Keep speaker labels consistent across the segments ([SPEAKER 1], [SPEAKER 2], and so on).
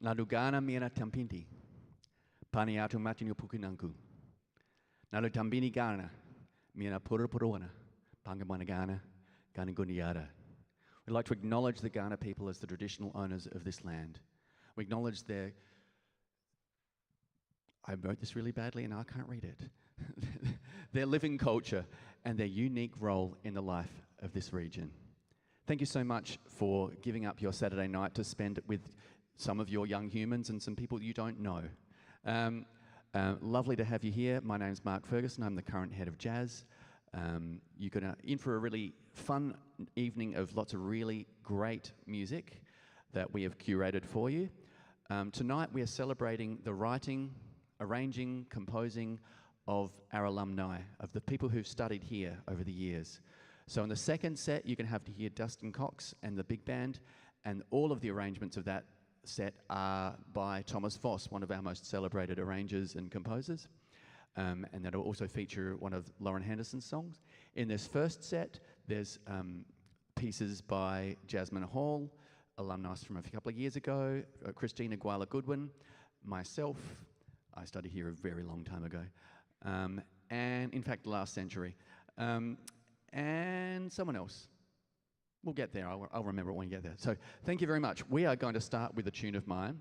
[SPEAKER 1] Nadugana mira tampinti. Paniatu matinu pukinanku. Nalu tambini gana. Mira purupurwana. Pangamanagana. Ganaguniara. We'd like to acknowledge the Ghana people as the traditional owners of this land. We acknowledge I wrote this really badly and I can't read it. Their living culture and their unique role in the life of this region. Thank you so much for giving up your Saturday night to spend with some of your young humans and some people you don't know. Lovely to have you here. My name's Mark Ferguson. I'm the current head of jazz. You're in for a really fun evening of lots of really great music that we have curated for you. Tonight we are celebrating the writing, arranging, composing of our alumni, of the people who've studied here over the years. So in the second set, you're going to have to hear Dustan and the big band, and all of the arrangements of that set are by Thomas Voss, one of our most celebrated arrangers and composers. And that'll also feature one of Lauren Henderson's songs. In this first set, there's pieces by Jasmine Hall, alumnus from a couple of years ago, Christina Guala-Goodwin, myself, I studied here a very long time ago, and in fact last century, and someone else. We'll get there, I'll remember it when we get there. So thank you very much. We are going to start with a tune of mine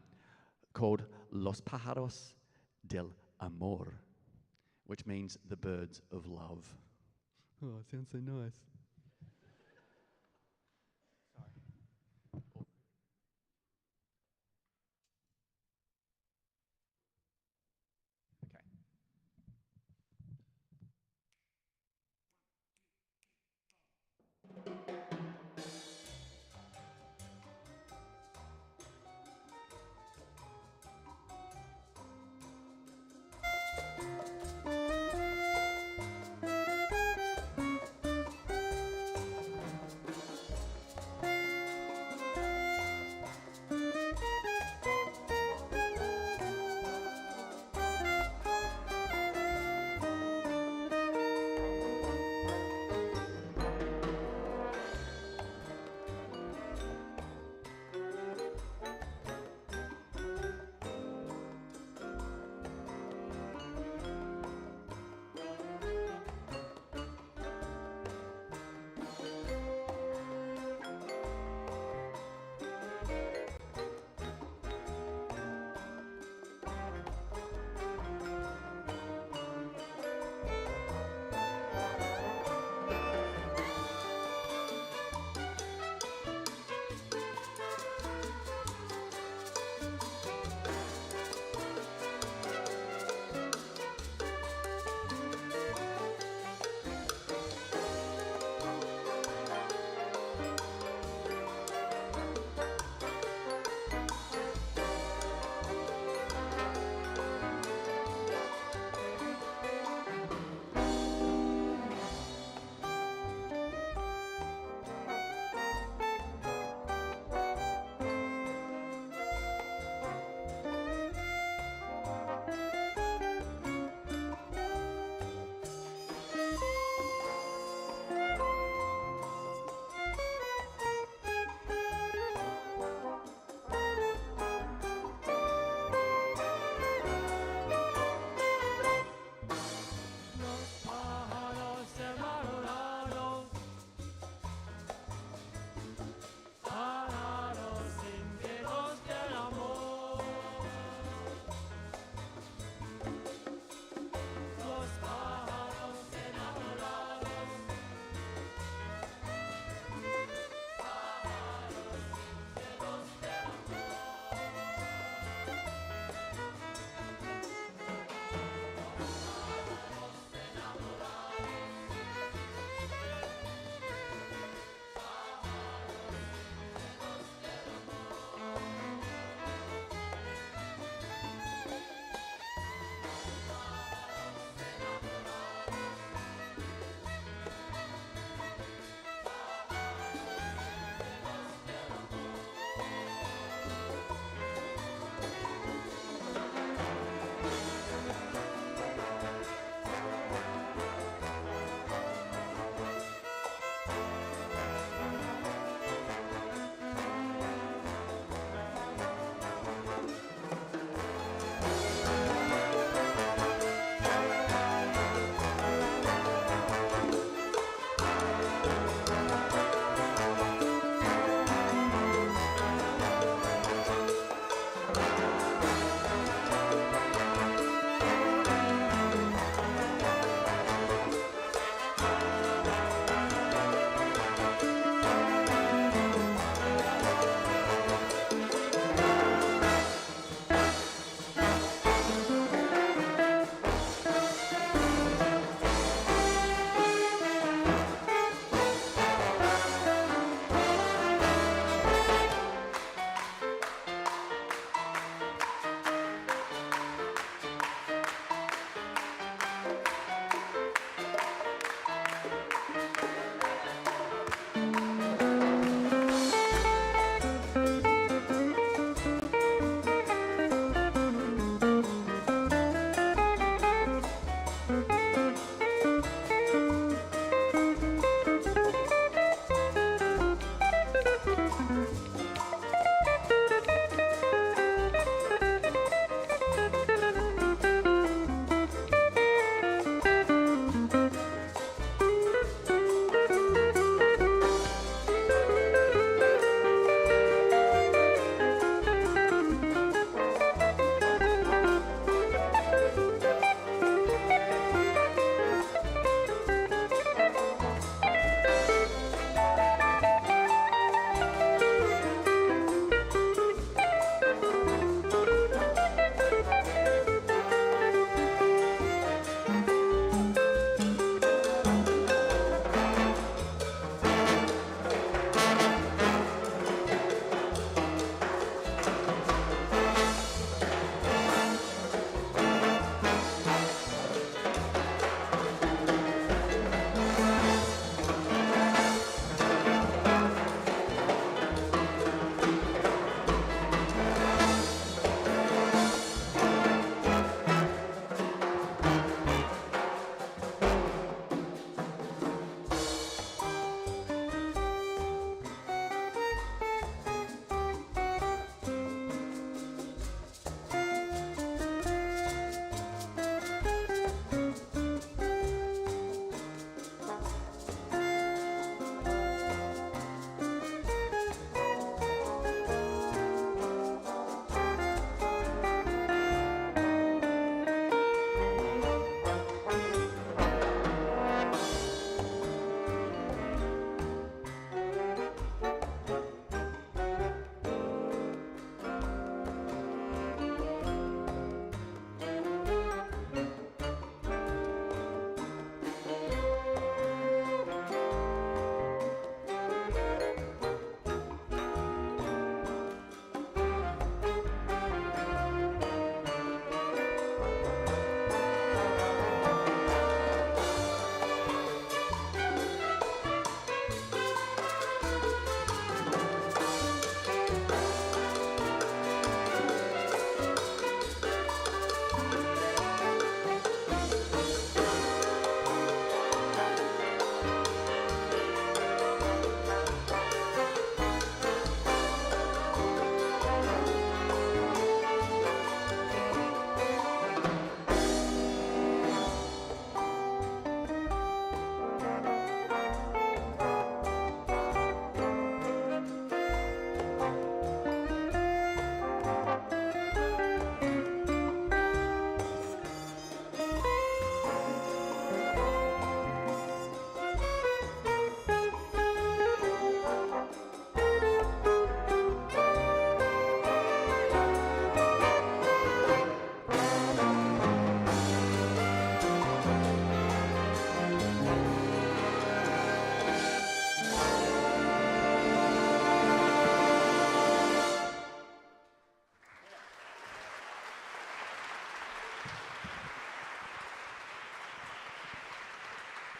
[SPEAKER 1] called Los Pájaros del Amor, which means the birds of love. Oh, it sounds so nice.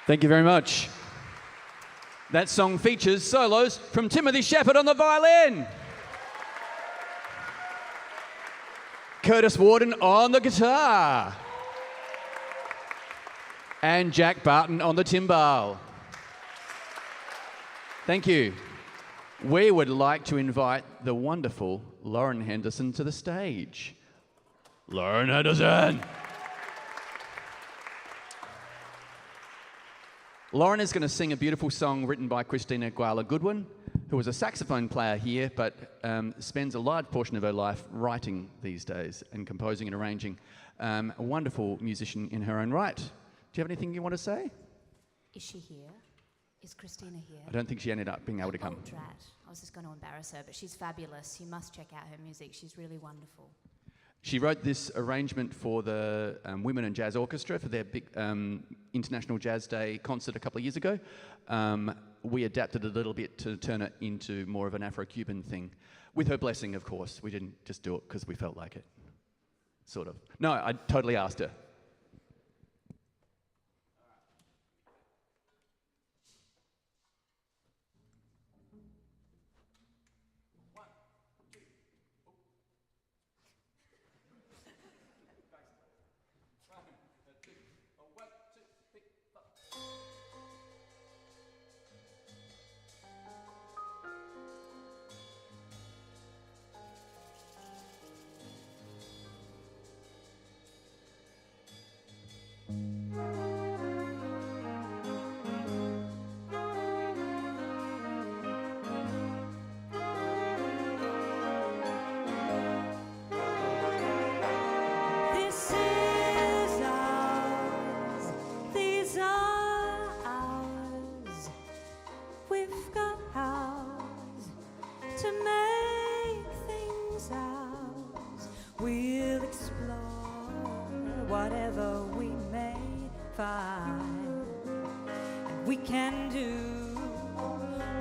[SPEAKER 1] Thank you very much. That song features solos from Timothy Shepherd on the violin, Curtis Warden on the guitar, and Jack Barton on the timbal. Thank you. We would like to invite the wonderful Lauren Henderson to the stage. Lauren Henderson. Lauren is going to sing a beautiful song written by Christina Guala-Goodwin, who was a saxophone player here, but spends a large portion of her life writing these days and composing and arranging. A wonderful musician in her own right. Do you have anything you want to say?
[SPEAKER 2] Is she here? Is Christina here?
[SPEAKER 1] I don't think she ended up being able to come.
[SPEAKER 2] Oh, drat. I was just going to embarrass her, but she's fabulous. You must check out her music. She's really wonderful.
[SPEAKER 1] She wrote this arrangement for the Women and Jazz Orchestra for their big International Jazz Day concert a couple of years ago. We adapted it a little bit to turn it into more of an Afro-Cuban thing. With her blessing, of course. We didn't just do it because we felt like it. Sort of. No, I totally asked her.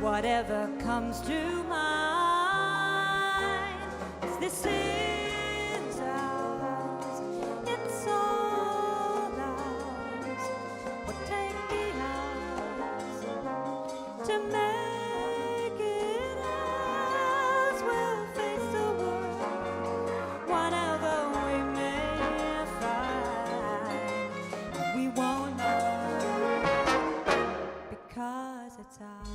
[SPEAKER 2] Whatever comes to mind, 'cause this is ours, it's all ours. We'll take it ours to make it ours. We'll face the world, whatever we may find. We won't know because it's ours.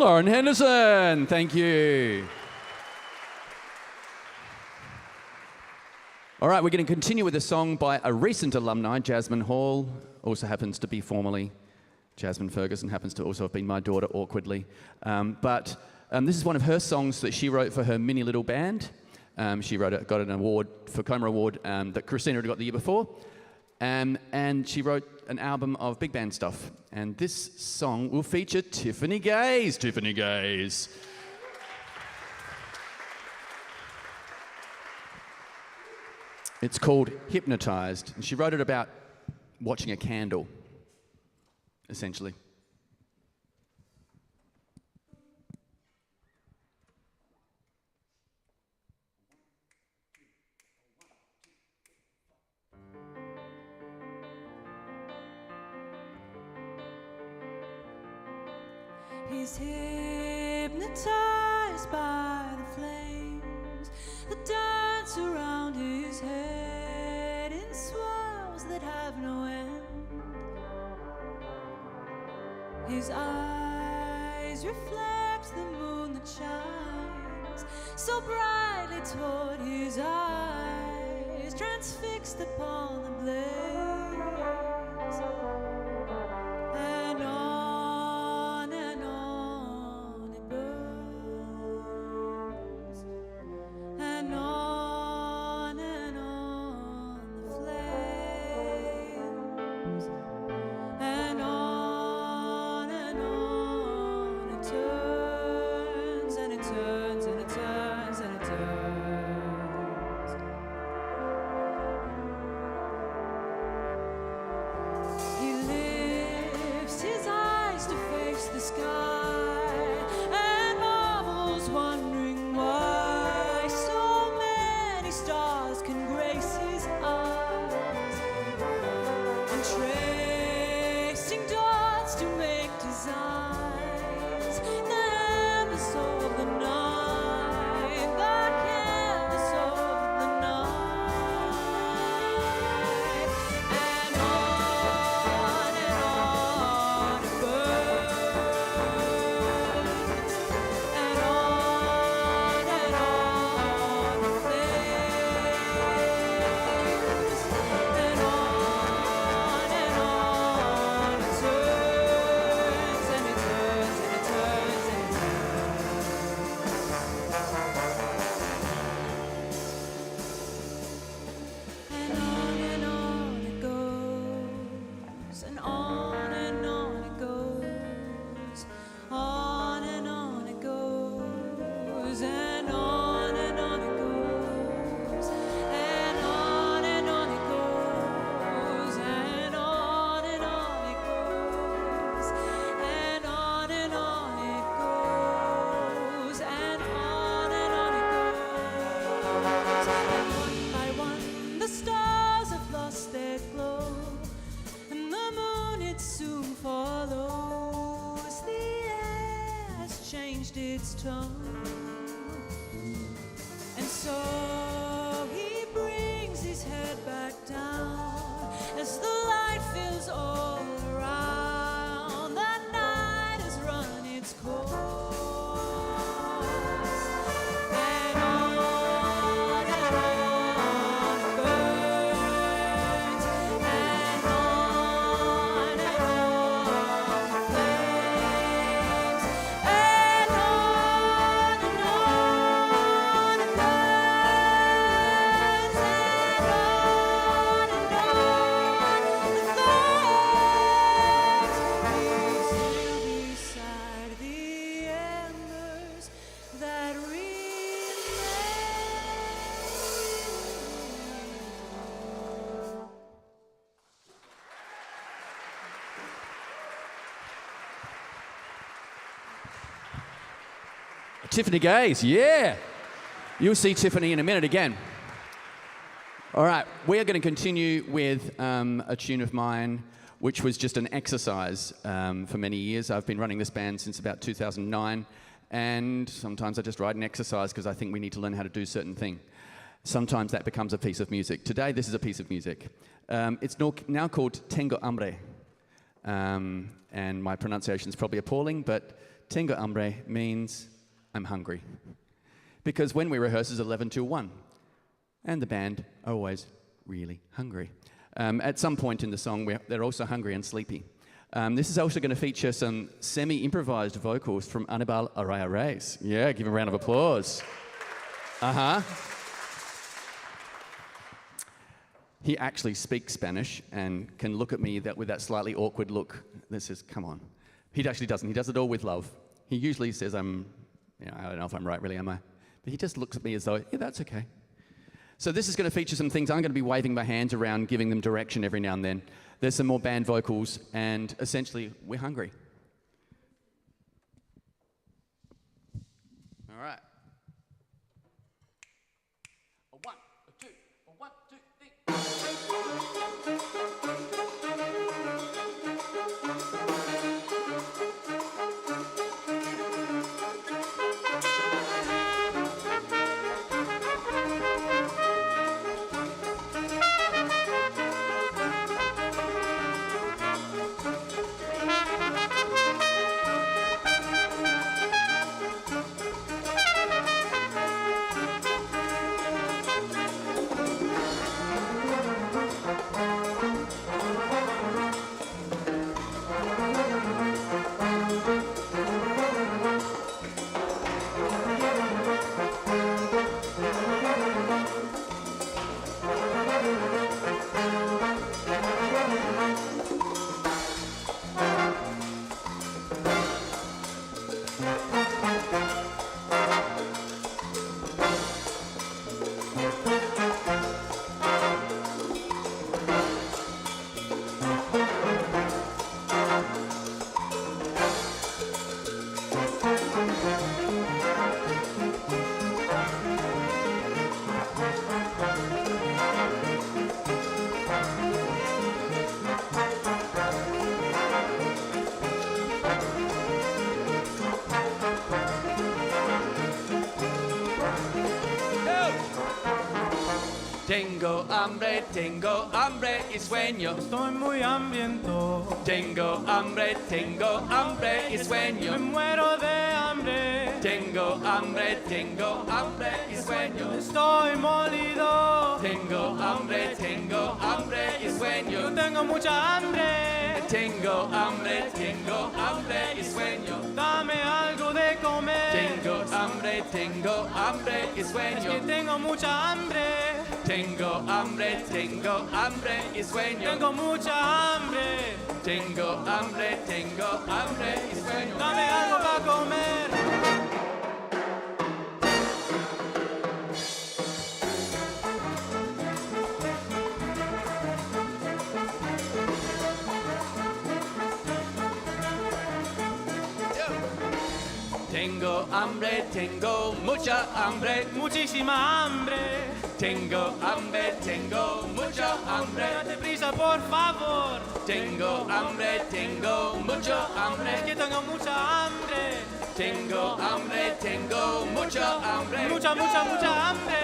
[SPEAKER 1] Lauren Henderson, thank you. All right, we're going to continue with a song by a recent alumni, Jasmine Hall, also happens to be formerly Jasmine Ferguson, happens to also have been my daughter awkwardly. But this is one of her songs that she wrote for her mini little band. She got an award for Coma Award that Christina had got the year before. And she wrote an album of big band stuff. And this song will feature Tiffany Gaze. Tiffany Gaze. It's called Hypnotized. And she wrote it about watching a candle, essentially.
[SPEAKER 3] He's hypnotized by the flames that dance around his head in swirls that have no end. His eyes reflect the moon that shines so brightly toward his eyes, transfixed upon the blaze. And on it burns, and on the flames, and on it turns, and it turns, and it turns, and it turns. He lifts his eyes to face the sky and marvels, wondering why so many stars can grace his eyes, and tracing dots to make designs that never solve the night, that never solve the night. And on it burns, and on it flames, and on it turns, and it turns, and it turns, and it turns. And on it goes, and on it goes, on it goes, and on it goes, and on it goes, and on it goes, and on it goes, and on it goes. And one by one the stars have lost their glow, and the moon it soon follows. The air has changed its tone, and so he brings his head back down as the light fills all around. That night has run its course, and on it burns, and on it flames, and on it burns, and on the flames. He's still beside the embers that remain.
[SPEAKER 1] Tiffany Gaze, yeah. You'll see Tiffany in a minute again. All right, we are going to continue with a tune of mine, which was just an exercise for many years. I've been running this band since about 2009, and sometimes I just write an exercise because I think we need to learn how to do certain thing. Sometimes that becomes a piece of music. Today, this is a piece of music. It's now called Tengo Hambre, and my pronunciation is probably appalling, but Tengo hambre means I'm hungry. Because when we rehearse it's 11 till 1, and the band are always really hungry. At some point in the song, they're also hungry and sleepy. This is also going to feature some semi-improvised vocals from Anibal Araya Reyes. Yeah, give a round of applause. He actually speaks Spanish and can look at me with that slightly awkward look that says, come on. He actually doesn't. He does it all with love. He usually says, I don't know if I'm right, really, am I? But he just looks at me as though, yeah, that's okay. So this is going to feature some things. I'm going to be waving my hands around, giving them direction every now and then. There's some more band vocals, and essentially, we're hungry. All right. A 1, a 2, a 1, 2, 3. Tengo hambre y sueño.
[SPEAKER 3] Estoy muy hambriento.
[SPEAKER 1] Tengo hambre y sueño.
[SPEAKER 3] Me muero de hambre.
[SPEAKER 1] Tengo hambre y sueño.
[SPEAKER 3] Estoy molido.
[SPEAKER 1] Tengo hambre y sueño.
[SPEAKER 3] Yo tengo mucha hambre.
[SPEAKER 1] Tengo hambre y sueño.
[SPEAKER 3] Dame algo de comer.
[SPEAKER 1] Tengo hambre y sueño.
[SPEAKER 3] Es que tengo mucha hambre.
[SPEAKER 1] Tengo hambre y sueño.
[SPEAKER 3] Tengo mucha hambre.
[SPEAKER 1] Tengo hambre y sueño.
[SPEAKER 3] Dame algo para comer.
[SPEAKER 1] Tengo hambre, tengo mucha hambre,
[SPEAKER 3] muchísima hambre.
[SPEAKER 1] Tengo hambre, tengo mucha hambre.
[SPEAKER 3] Date prisa, por favor.
[SPEAKER 1] Tengo hambre, tengo mucha hambre.
[SPEAKER 3] Es que tengo mucha hambre.
[SPEAKER 1] Tengo hambre, tengo mucha hambre.
[SPEAKER 3] Mucha hambre.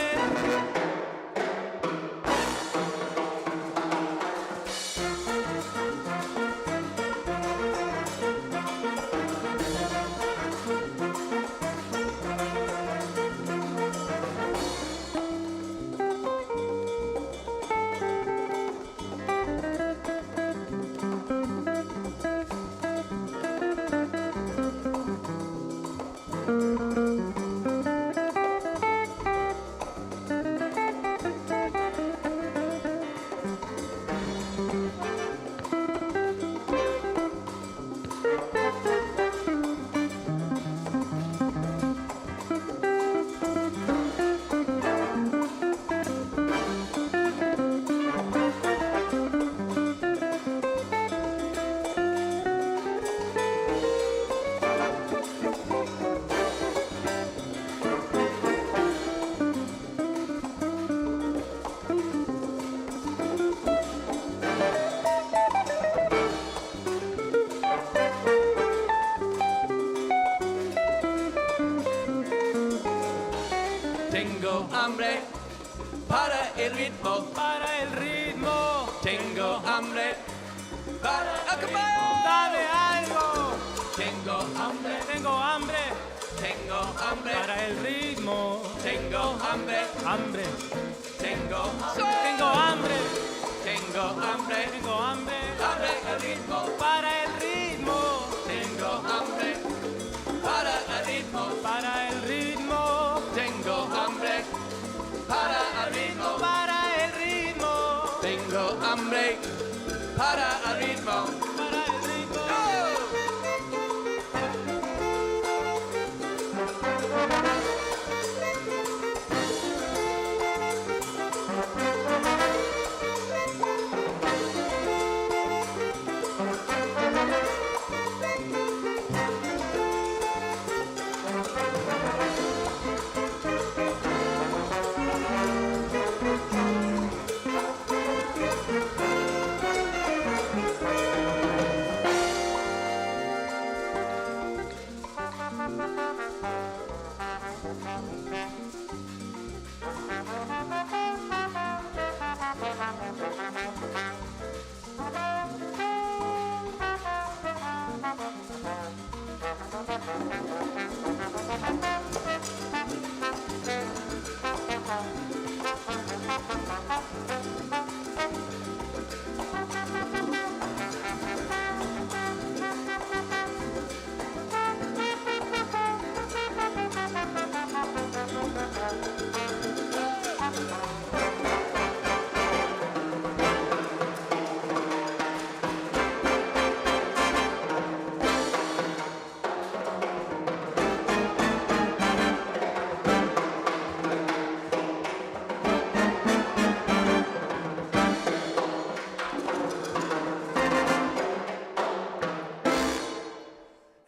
[SPEAKER 1] Tengo hambre para el ritmo.
[SPEAKER 3] Para el ritmo.
[SPEAKER 1] Tengo hambre para el ritmo.
[SPEAKER 3] Dame algo.
[SPEAKER 1] Tengo hambre.
[SPEAKER 3] Tengo
[SPEAKER 4] hambre.
[SPEAKER 3] Para el ritmo.
[SPEAKER 4] Tengo hambre.
[SPEAKER 3] Hambre.
[SPEAKER 4] Tengo
[SPEAKER 3] Tengo hambre.
[SPEAKER 4] Tengo hambre.
[SPEAKER 3] Tengo hambre.
[SPEAKER 4] Hambre al ritmo.
[SPEAKER 3] Para el ritmo.
[SPEAKER 4] Tengo hambre. Para el ritmo.
[SPEAKER 3] Para el ritmo.
[SPEAKER 4] Tengo hambre. Para el ritmo.
[SPEAKER 3] Para el ritmo.
[SPEAKER 4] Tengo hambre. Para el ritmo.
[SPEAKER 3] Para el ritmo.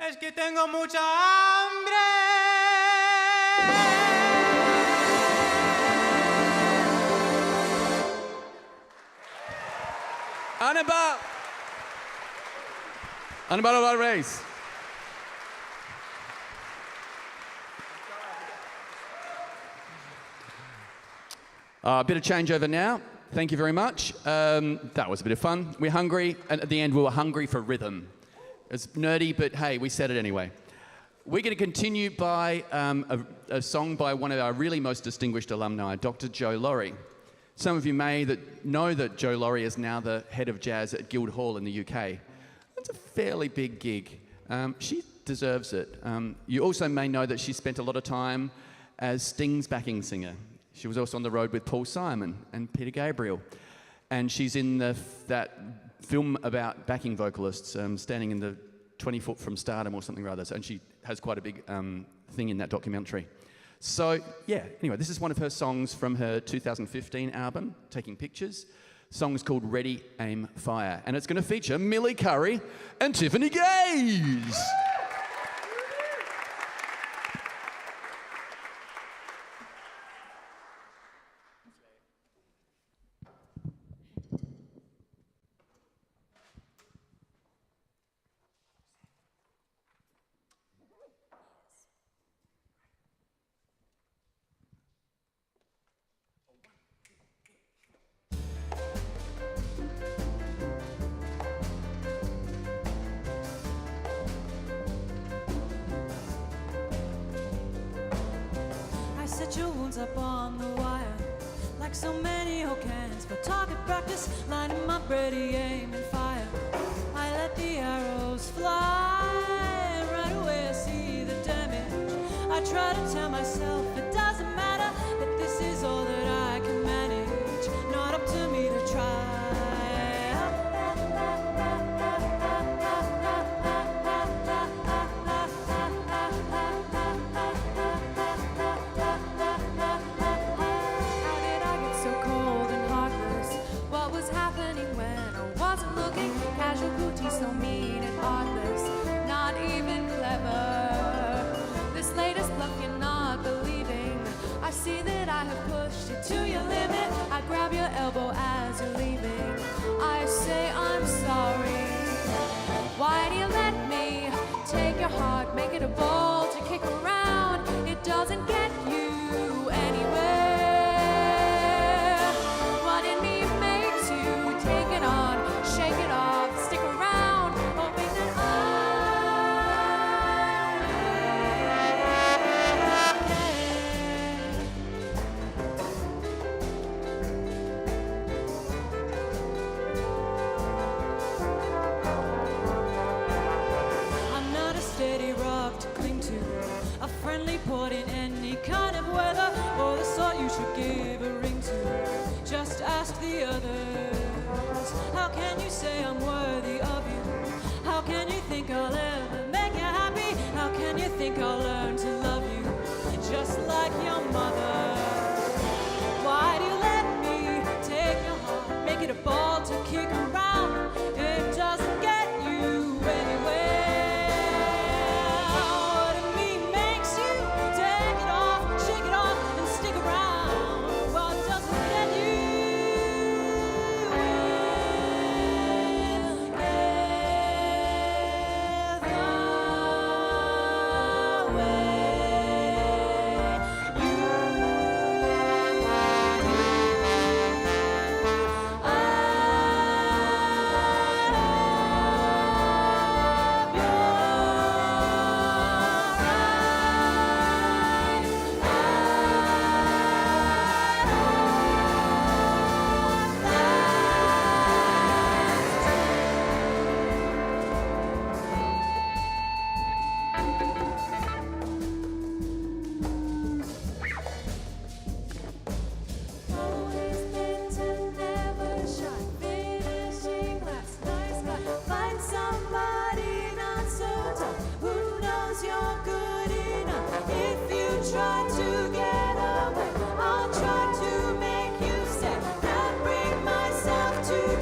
[SPEAKER 3] Es que tengo mucha hambre.
[SPEAKER 1] Annabelle Lawry's. A bit of changeover now. Thank you very much. That was a bit of fun. We're hungry, and at the end we were hungry for rhythm. It's nerdy, but hey, we said it anyway. We're going to continue by a song by one of our really most distinguished alumni, Dr. Joe Lawry. Some of you may know that Joe Lawry is now the head of jazz at Guildhall in the UK. That's a fairly big gig. She deserves it. You also may know that she spent a lot of time as Sting's backing singer. She was also on the road with Paul Simon and Peter Gabriel. And she's in that film about backing vocalists, standing in the 20 foot from stardom or something rather. And she has quite a big thing in that documentary. So, yeah, anyway, this is one of her songs from her 2015 album, Taking Pictures. The song is called Ready, Aim, Fire. And it's going to feature Millie Curry and Tiffany Gaze.
[SPEAKER 3] Set your wounds up on the wire, like so many old cans for target practice, lining my ready, aim and fire. I let the arrows fly, right away I see the damage. I try to tell myself it doesn't matter, that this is all that I can manage, not up to me to try. So mean and heartless, not even clever. This latest bluff you're not believing. I see that I have pushed it to your limit. I grab your elbow as you're leaving. I say I'm sorry. Why do you let me take your heart, make it a ball to kick around? It doesn't get you anywhere. What in me makes you take it on, shake it off, stick around, hoping that I just the others. How can you say I'm worthy of you? How can you think I'll ever make you happy? How can you think I'll learn to love you just like your mother? Why do you let me take your heart, make it a ball to kick around? It doesn't get you anywhere. What in me makes you take it off, shake it off, and stick around? Well, it doesn't get you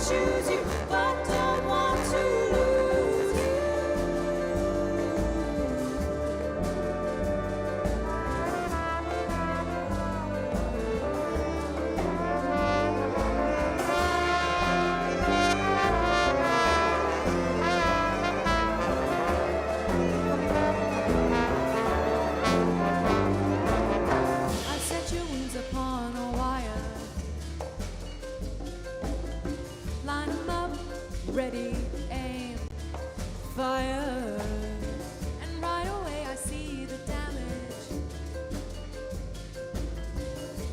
[SPEAKER 3] choose you, but don't want to lose you. I set your wings upon a wire. Line 'em up, ready, aim, fire. And right away I see the damage.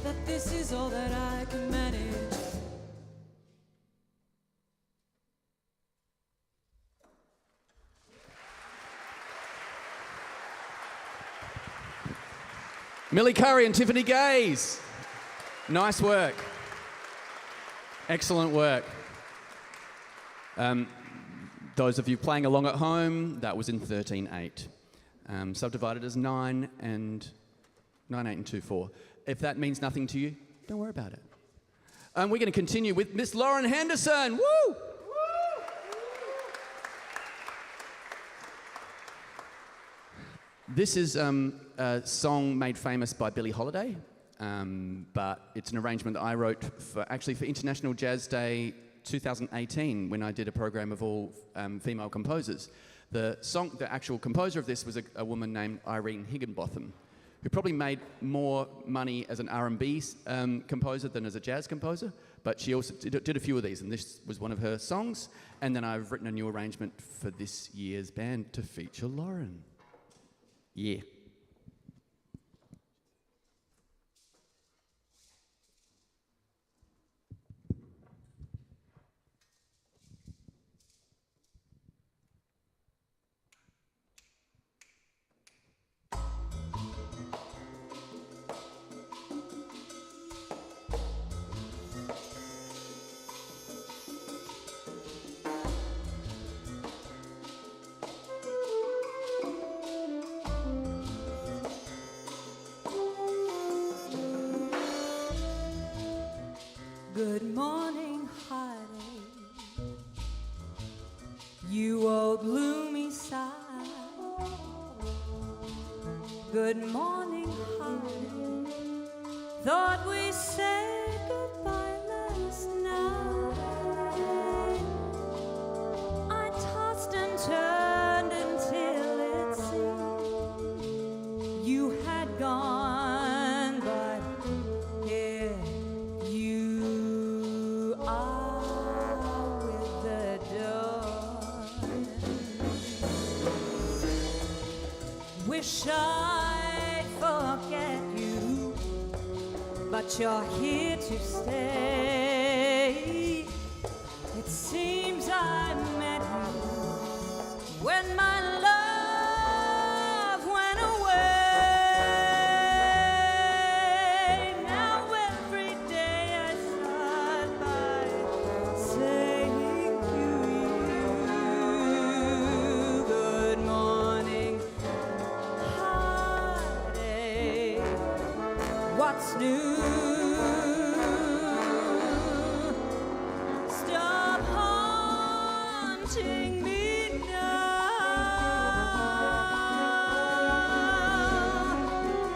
[SPEAKER 3] That this is all that I can manage.
[SPEAKER 1] Millie Curry and Tiffany Gaze. Nice work. Excellent work. Those of you playing along at home, that was in 13/8. Subdivided as 9, 8, and 2/4. If that means nothing to you, don't worry about it. We're going to continue with Miss Lauren Henderson. Woo! This is a song made famous by Billie Holiday, but it's an arrangement that I wrote for International Jazz Day 2018, when I did a program of all female composers. The actual composer of this was a woman named Irene Higginbotham, who probably made more money as an R&B composer than as a jazz composer, but she also did a few of these, and this was one of her songs. And then I've written a new arrangement for this year's band to feature Lauren. Yeah.
[SPEAKER 3] Good morning, heartache, you old gloomy sigh. Good morning, heartache, thought we said goodbye last night. I tossed and turned until it seemed you had gone, but here you are with the dawn. Wish I'd forget you, but you're here to stay. It seems I met you when my love went away. Now every day I start by what's new. Stop haunting me now.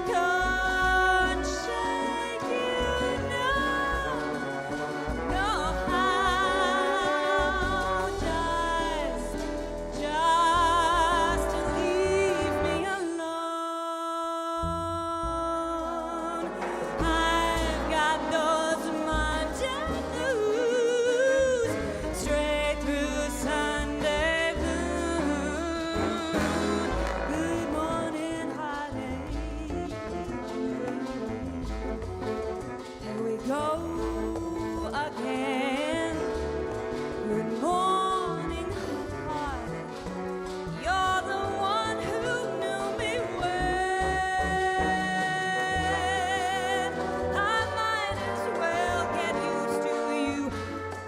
[SPEAKER 3] Can't shake you now. No how. Just leave me alone. I've got those Monday blues straight through Sunday blues. Good morning, heartache. Here we go again. Good morning, heartache. You're the one who knew me well. I might as well get used to you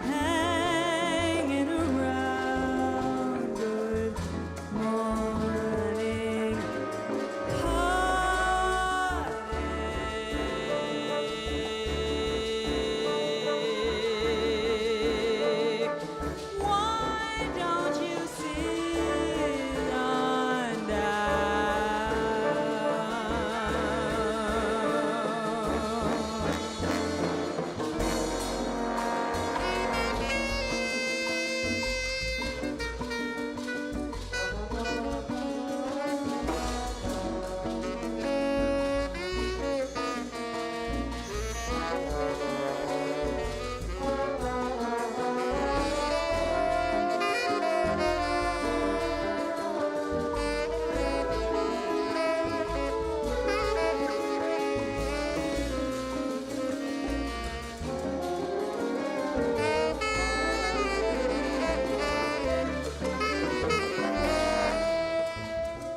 [SPEAKER 3] hanging around. Good morning, heartache. Why don't you sit on down?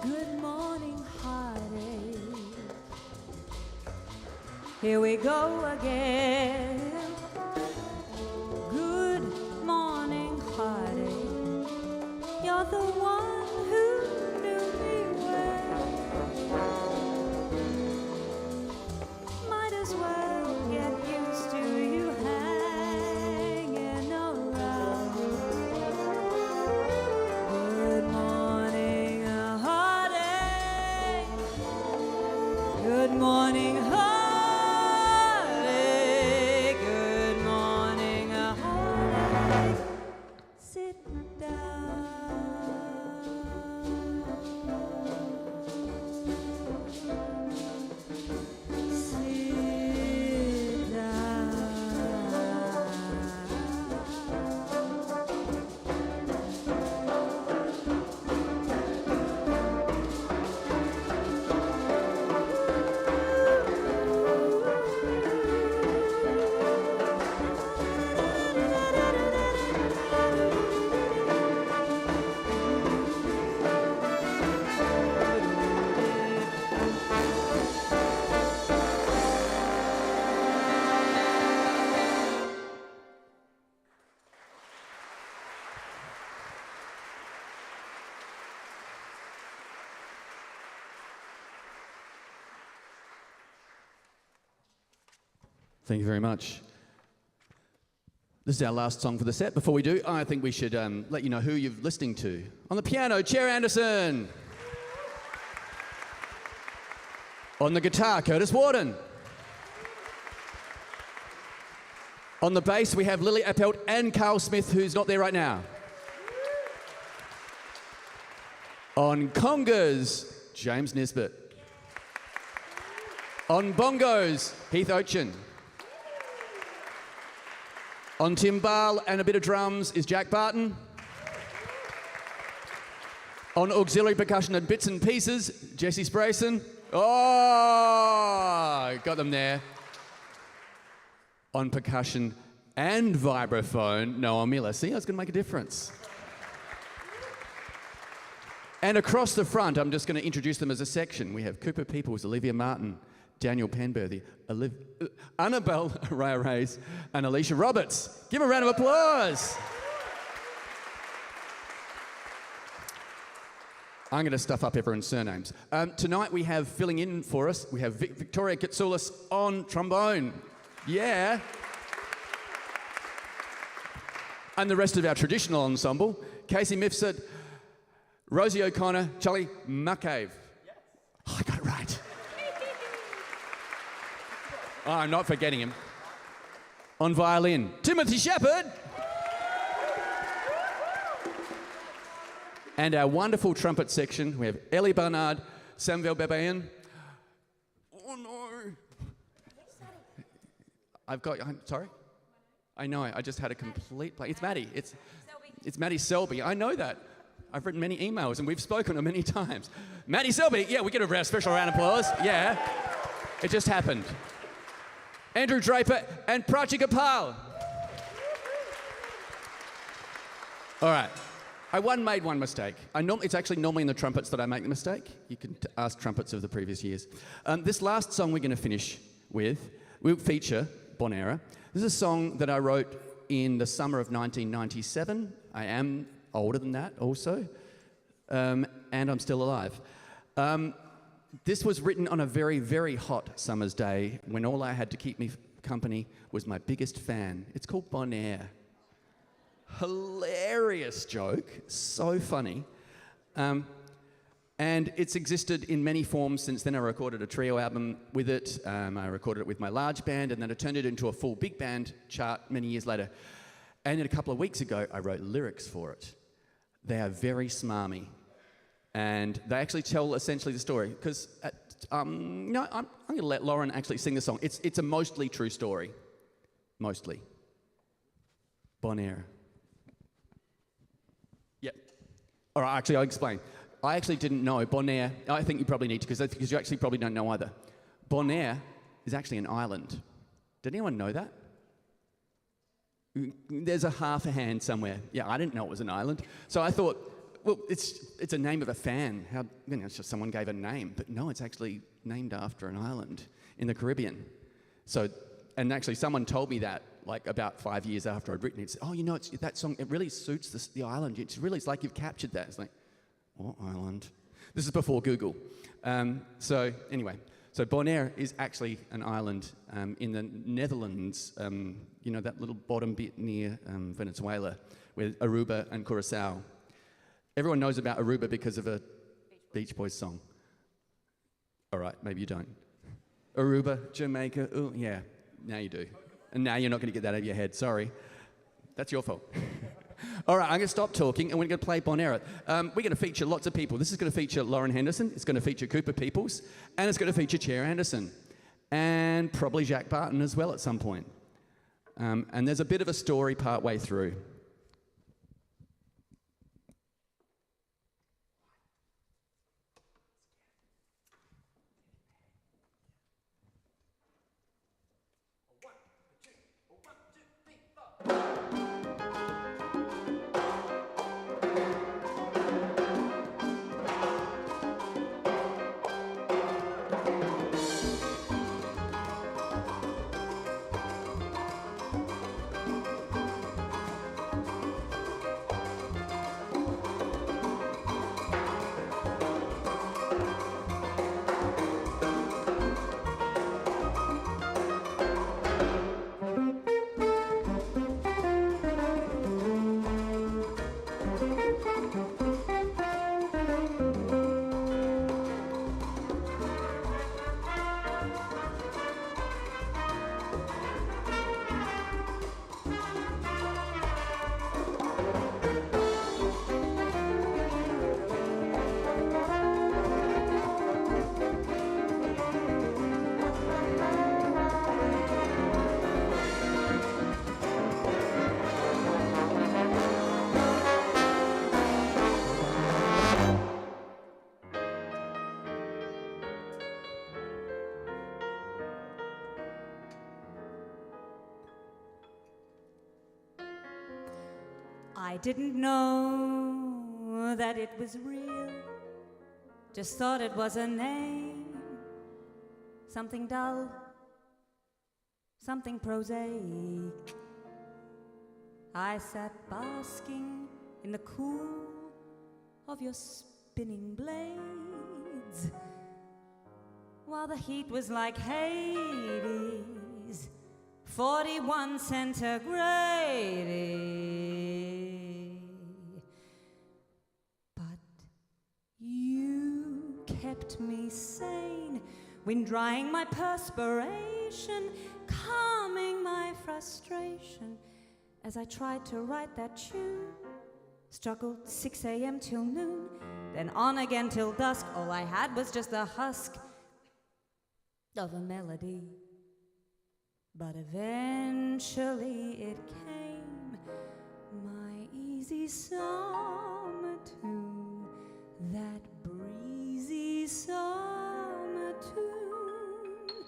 [SPEAKER 3] Good morning, heartache. Here we go again. Good morning, heartache. You're the one who knew me well. Might as well get used to you hanging around. Good morning, heartache. Good morning, heartache. Good morning, heartache. Sit down. Sit down.
[SPEAKER 1] Thank you very much. This is our last song for the set. Before we do, I think we should let you know who you're listening to. On the piano, Chair Anderson. On the guitar, Curtis Warden. On the bass, we have Lily Appelt and Carl Smith, who's not there right now. On congas, James Nisbet. On bongos, Heath Ochin. On timbal and a bit of drums is Jack Barton. On auxiliary percussion and bits and pieces, Jesse Sprayson. Oh, got them there. On percussion and vibraphone, Noah Miller. See, I was going to make a difference. And across the front, I'm just going to introduce them as a section. We have Cooper Peoples, Olivia Martin, Daniel Penberthy, Annabelle Reyes, and Alicia Roberts. Give a round of applause. I'm going to stuff up everyone's surnames. Tonight we have filling in for us, we have Victoria Katsoulis on trombone. Yeah. And the rest of our traditional ensemble, Casey Mifsud, Rosie O'Connor, Charlie McCabe. Yes. Oh, I got it right. Oh, I'm not forgetting him. On violin, Timothy Shepherd. And our wonderful trumpet section, we have Ellie Barnard, Samuel Bebayan. Oh no. I'm sorry? I know, I just had a complete play. It's Maddie. It's Maddie Selby. I know that. I've written many emails and we've spoken on many times. Maddie Selby, yeah, we get a special round of applause. Yeah. It just happened. Andrew Draper and Prachi Gopal. All right. I made one mistake. It's actually normally in the trumpets that I make the mistake. You can ask trumpets of the previous years. This last song we're going to finish with will feature Bonaire. This is a song that I wrote in the summer of 1997. I am older than that also, and I'm still alive. This was written on a very, very hot summer's day when all I had to keep me company was my biggest fan. It's called Bonaire. Hilarious joke, so funny. And it's existed in many forms since then. I recorded a trio album with it. I recorded it with my large band, and then I turned it into a full big band chart many years later. And then a couple of weeks ago, I wrote lyrics for it. They are very smarmy. And they actually tell essentially the story. Because, I'm going to let Lauren actually sing the song. It's a mostly true story. Mostly. Bonaire. Yep. All right, actually, I'll explain. I actually didn't know Bonaire. I think you probably need to, because you actually probably don't know either. Bonaire is actually an island. Did anyone know that? There's a half a hand somewhere. Yeah, I didn't know it was an island. So I thought, well, it's a name of a fan. It's just someone gave a name. But no, it's actually named after an island in the Caribbean. So, and actually someone told me that like about 5 years after I'd written it. Said, oh, that song, it really suits the island. It's like you've captured that. It's like, what island? This is before Google. So anyway, so Bonaire is actually an island in the Netherlands, that little bottom bit near Venezuela, with Aruba and Curacao. Everyone knows about Aruba because of a Beach Boys song. All right, maybe you don't. Aruba, Jamaica, ooh, yeah, now you do. And now you're not going to get that out of your head, sorry. That's your fault. All right, I'm going to stop talking and we're going to play Bonaire. We're going to feature lots of people. This is going to feature Lauren Henderson, it's going to feature Cooper Peoples, and it's going to feature Chair Anderson, and probably Jack Barton as well at some point. And there's a bit of a story part way through.
[SPEAKER 3] I didn't know that it was real, just thought it was a name, something dull, something prosaic. I sat basking in the cool of your spinning blades, while the heat was like Hades, 41 centigrade. But you kept me sane, wind drying my perspiration, calming my frustration as I tried to write that tune. Struggled 6 a.m. till noon, then on again till dusk. All I had was just the husk of a melody. But eventually it came, my easy summer tune, that breezy summer tune,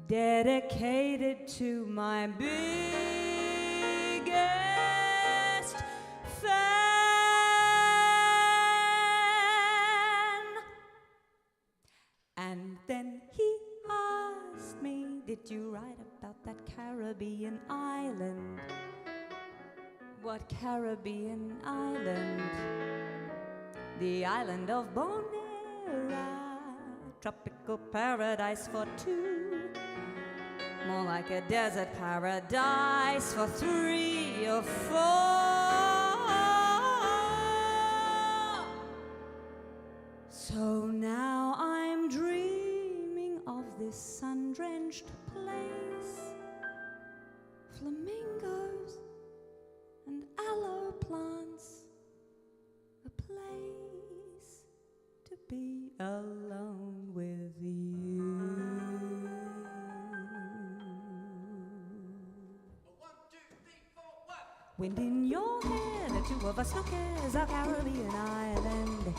[SPEAKER 3] dedicated to my biggest fan. And then he asked me, did you write about that Caribbean island? What Caribbean island? The island of Bonaire, tropical paradise for two, more like a desert paradise for 3 or 4. So now I'm dreaming of this sun-drenched place, flamingos and aloe plants, a place to be alone with you.
[SPEAKER 4] 1, 2, 3, 4, 1.
[SPEAKER 3] Wind in your hair, the two of us look as our Caribbean island.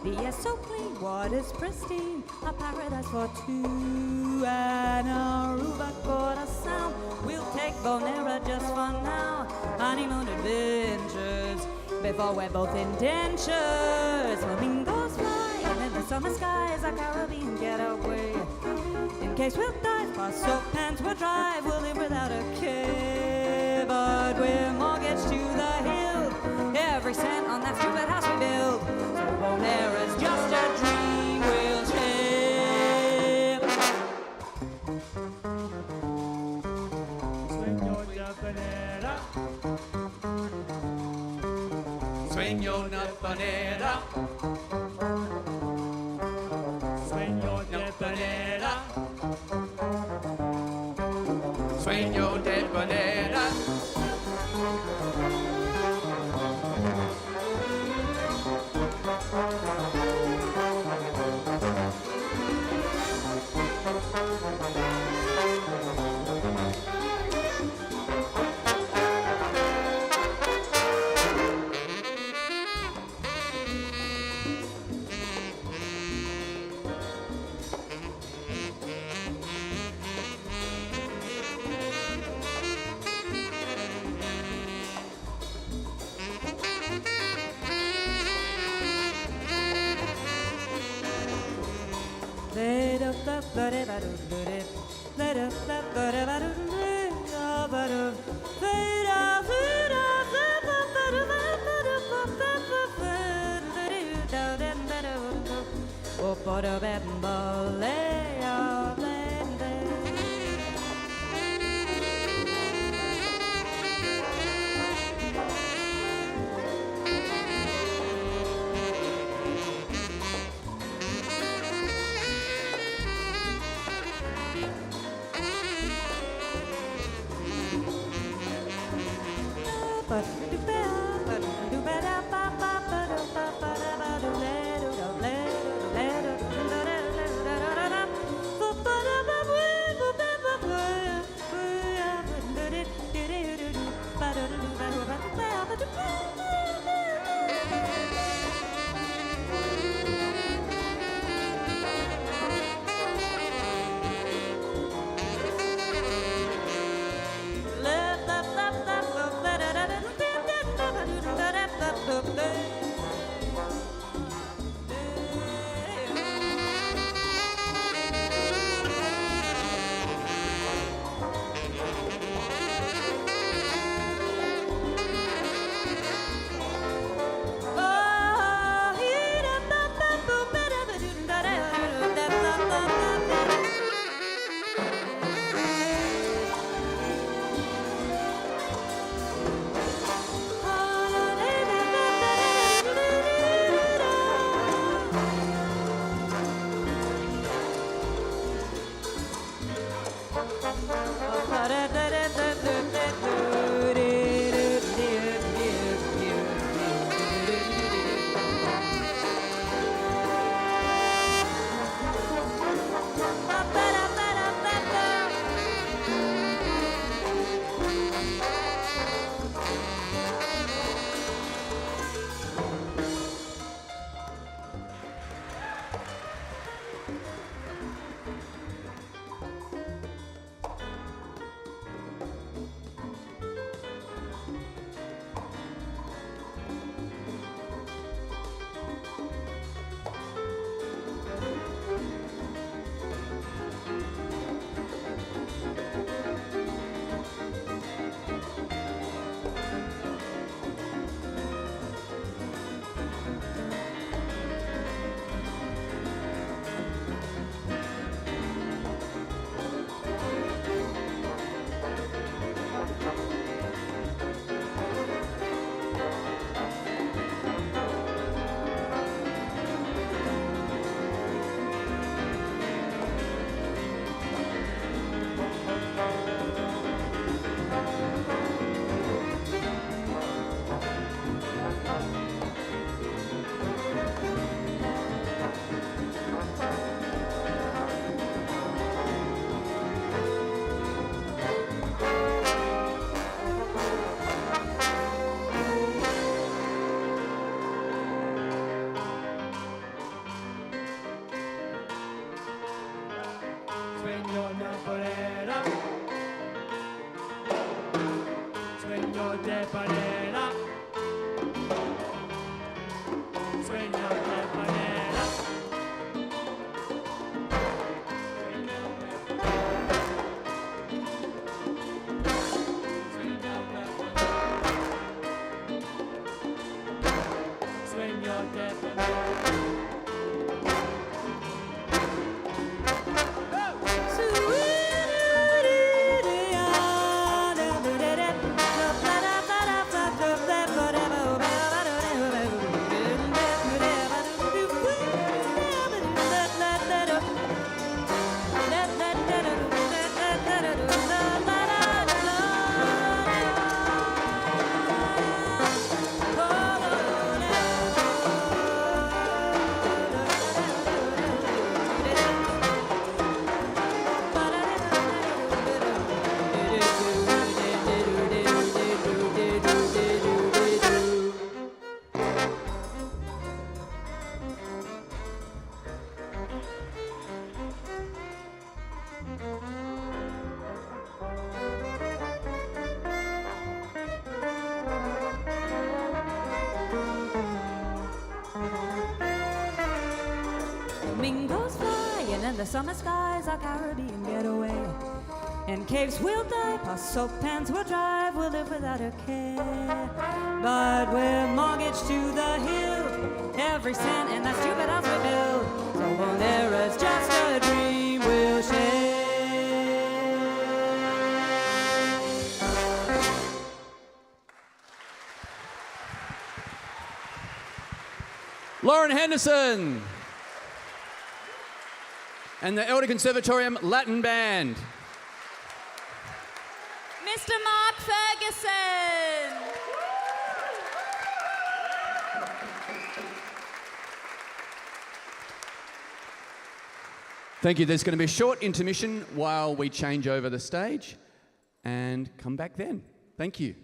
[SPEAKER 3] The air's so clean, water's pristine, a paradise for two. And Aruba got a sound. We'll take Bonaire just for now. Honeymoon adventures before we're both indentures. Flamingos fly in the summer skies, our Caribbean getaway. In case we'll dive, our soap pants will drive. We'll live without a care, but we're mortgaged to the hill. Every cent on that stupid house we build. So Bonaire is just a dream we'll share.
[SPEAKER 4] Sueño una panera. Sueño una panera. Sueño de panera.
[SPEAKER 3] Flamingos flying in the summer skies, our Caribbean getaway. And caves will die, past soap pans will drive, we'll live without a care. But we're mortgaged to the hill, every cent in that stupid house we build. So won't there is just a dream we'll share.
[SPEAKER 1] Lauren Henderson and the Elder Conservatorium Latin Band.
[SPEAKER 2] Mr. Mark Ferguson.
[SPEAKER 1] Thank you. There's going to be a short intermission while we change over the stage and come back then. Thank you.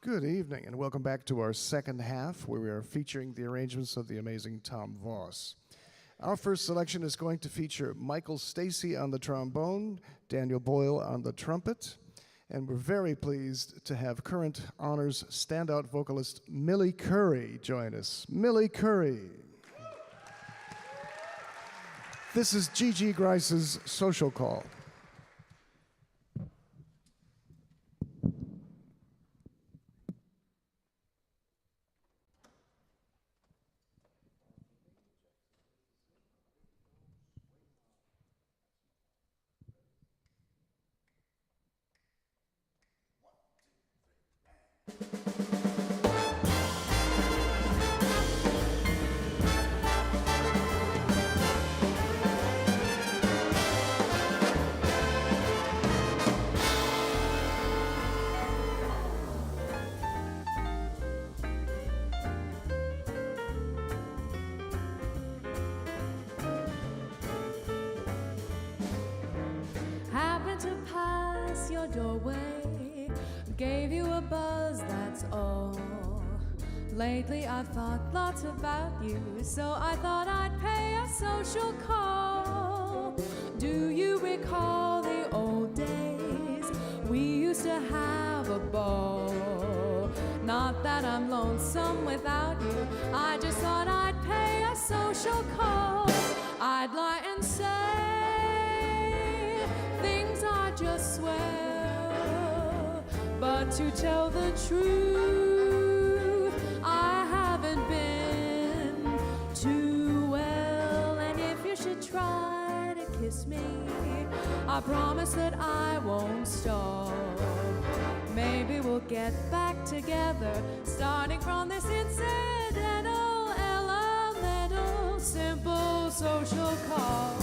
[SPEAKER 5] Good evening, and welcome back to our second half, where we are featuring the arrangements of the amazing Tom Voss. Our first selection is going to feature Michael Stacy on the trombone, Daniel Boyle on the trumpet, and we're very pleased to have current honors standout vocalist Millie Curry join us. Millie Curry. This is Gigi Grice's Social Call.
[SPEAKER 3] Happened to pass your doorway, gave you a buzz, that's all. Lately I've thought lots about you, so I thought I'd pay a social call. Do you recall the old days? We used to have a ball. Not that I'm lonesome without you, I just thought I'd pay a social call. I'd lie and say things are just swell, but to tell the truth, I haven't been too well. And if you should try to kiss me, I promise that I won't stop. Maybe we'll get back together, starting from this incidental, elemental, simple social call.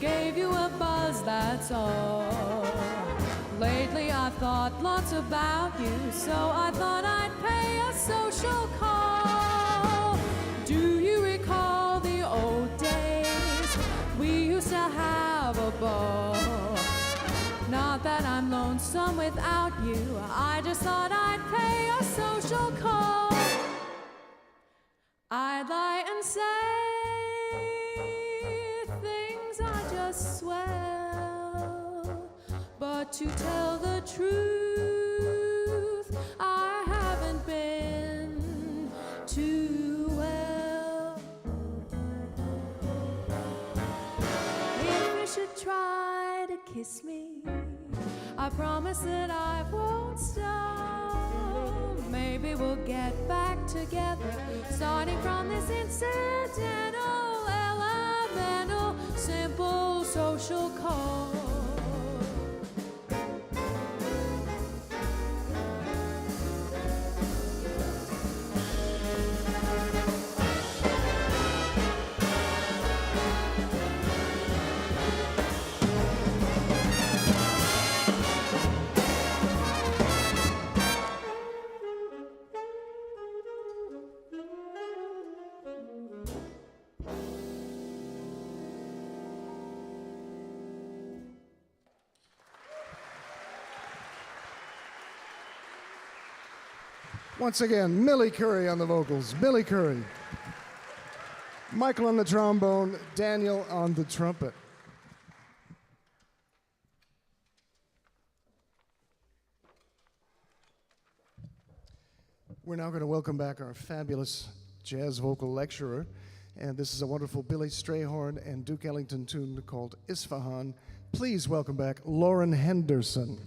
[SPEAKER 3] Gave you a buzz, that's all. Lately I've thought lots about you, so I thought I'd pay a social call. Do you recall the old days? We used to have a ball. Not that I'm lonesome without you, I just thought I'd pay a social call. I'd lie and say swell, but to tell the truth, I should try to kiss me, I promise that I won't stop. Maybe we'll get back together, starting from this incidental, elemental, simple social call.
[SPEAKER 5] Once again, Millie Curry on the vocals. Millie Curry. Michael on the trombone, Daniel on the trumpet. We're now going to welcome back our fabulous jazz vocal lecturer, and this is a wonderful Billy Strayhorn and Duke Ellington tune called Isfahan. Please welcome back Lauren Henderson.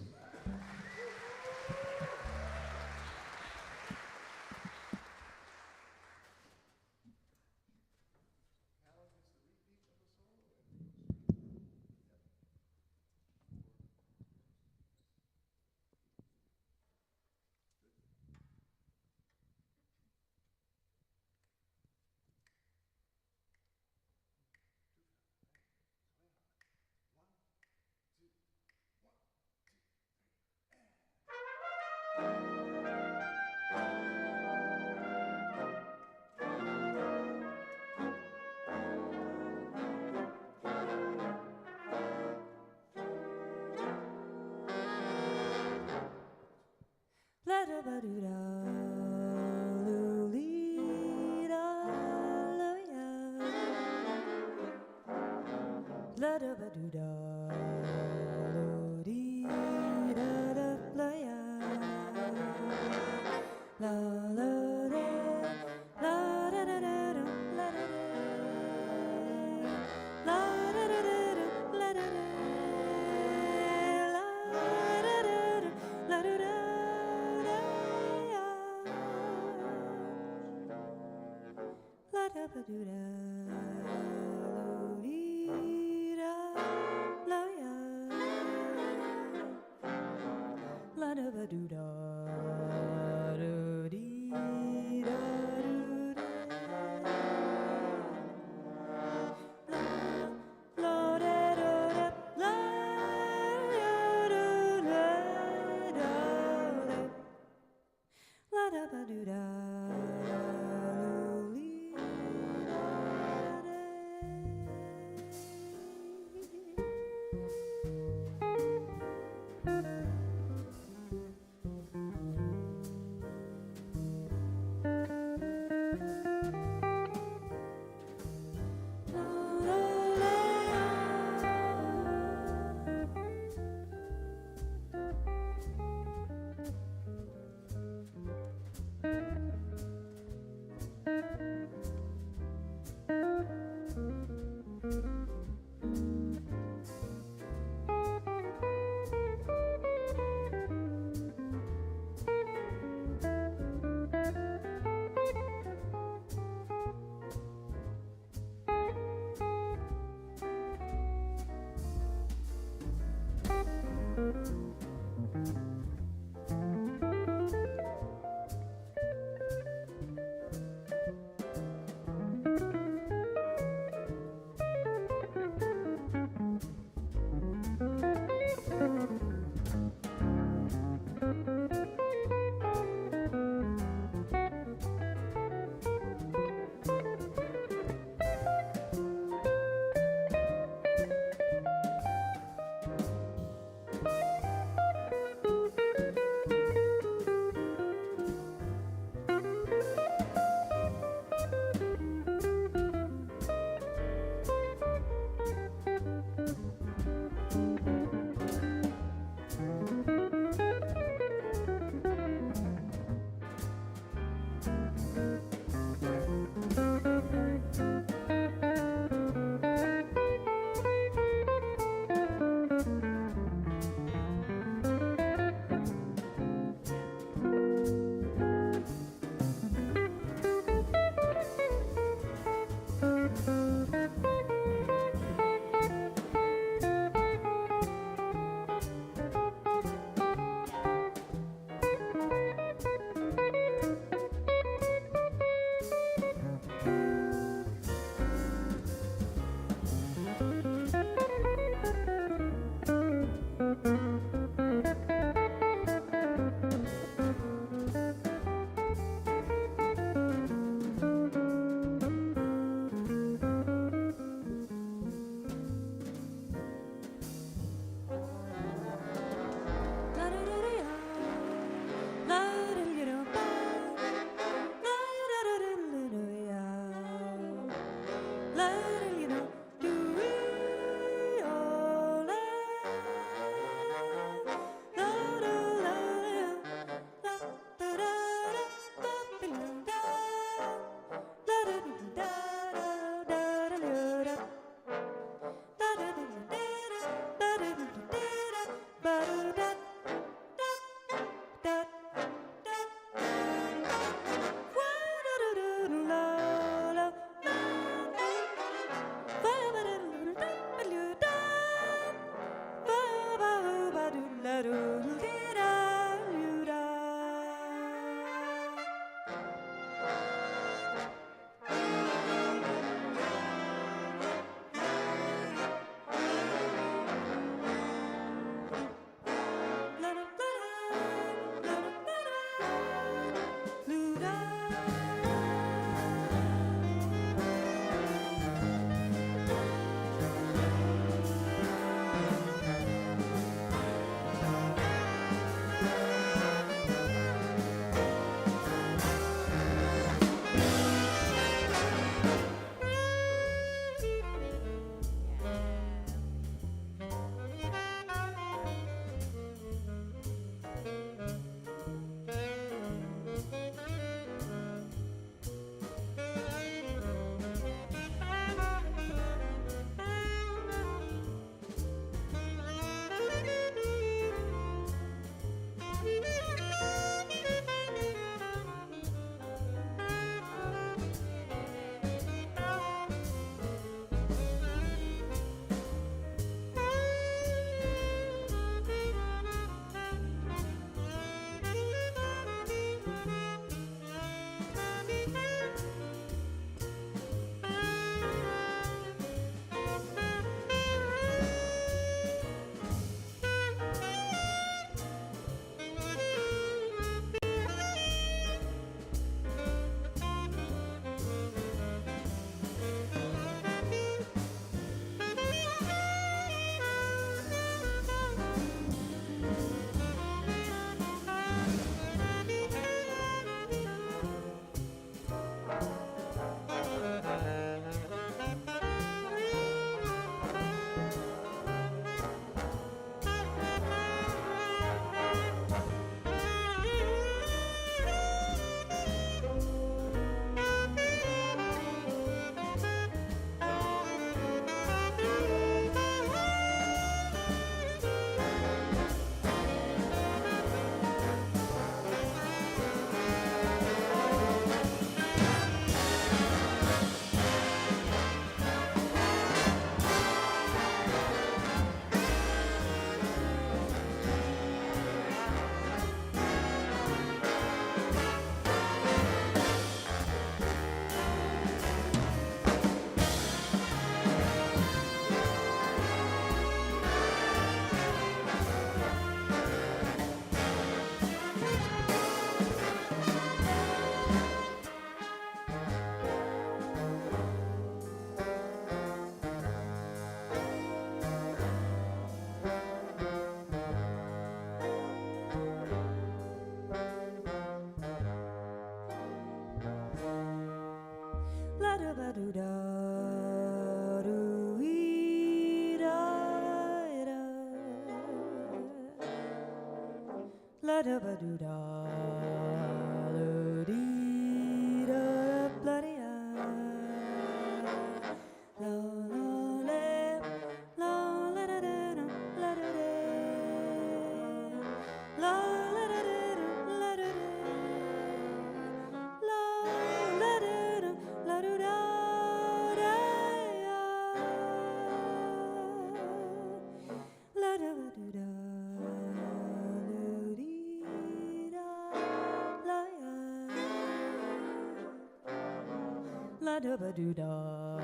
[SPEAKER 3] da ba do da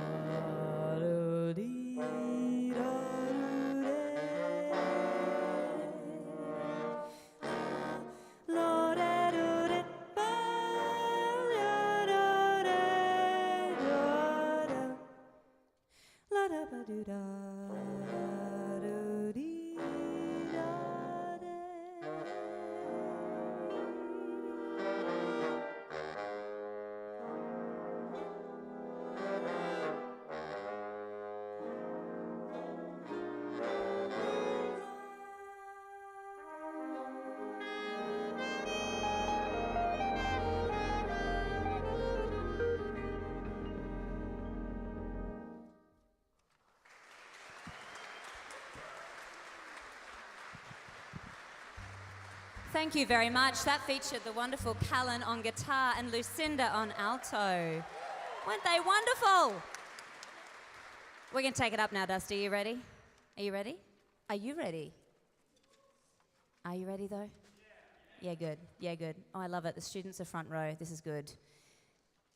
[SPEAKER 3] do dee da do de la da do de ba la da de da da la da ba do da do dee da de.
[SPEAKER 2] Thank you very much. That featured the wonderful Callan on guitar and Lucinda on alto. Weren't they wonderful? We're going to take it up now, Dusty. Are you ready? Are you ready? Are you ready? Are you ready, though? Yeah, good. Yeah, good. Oh, I love it. The students are front row. This is good.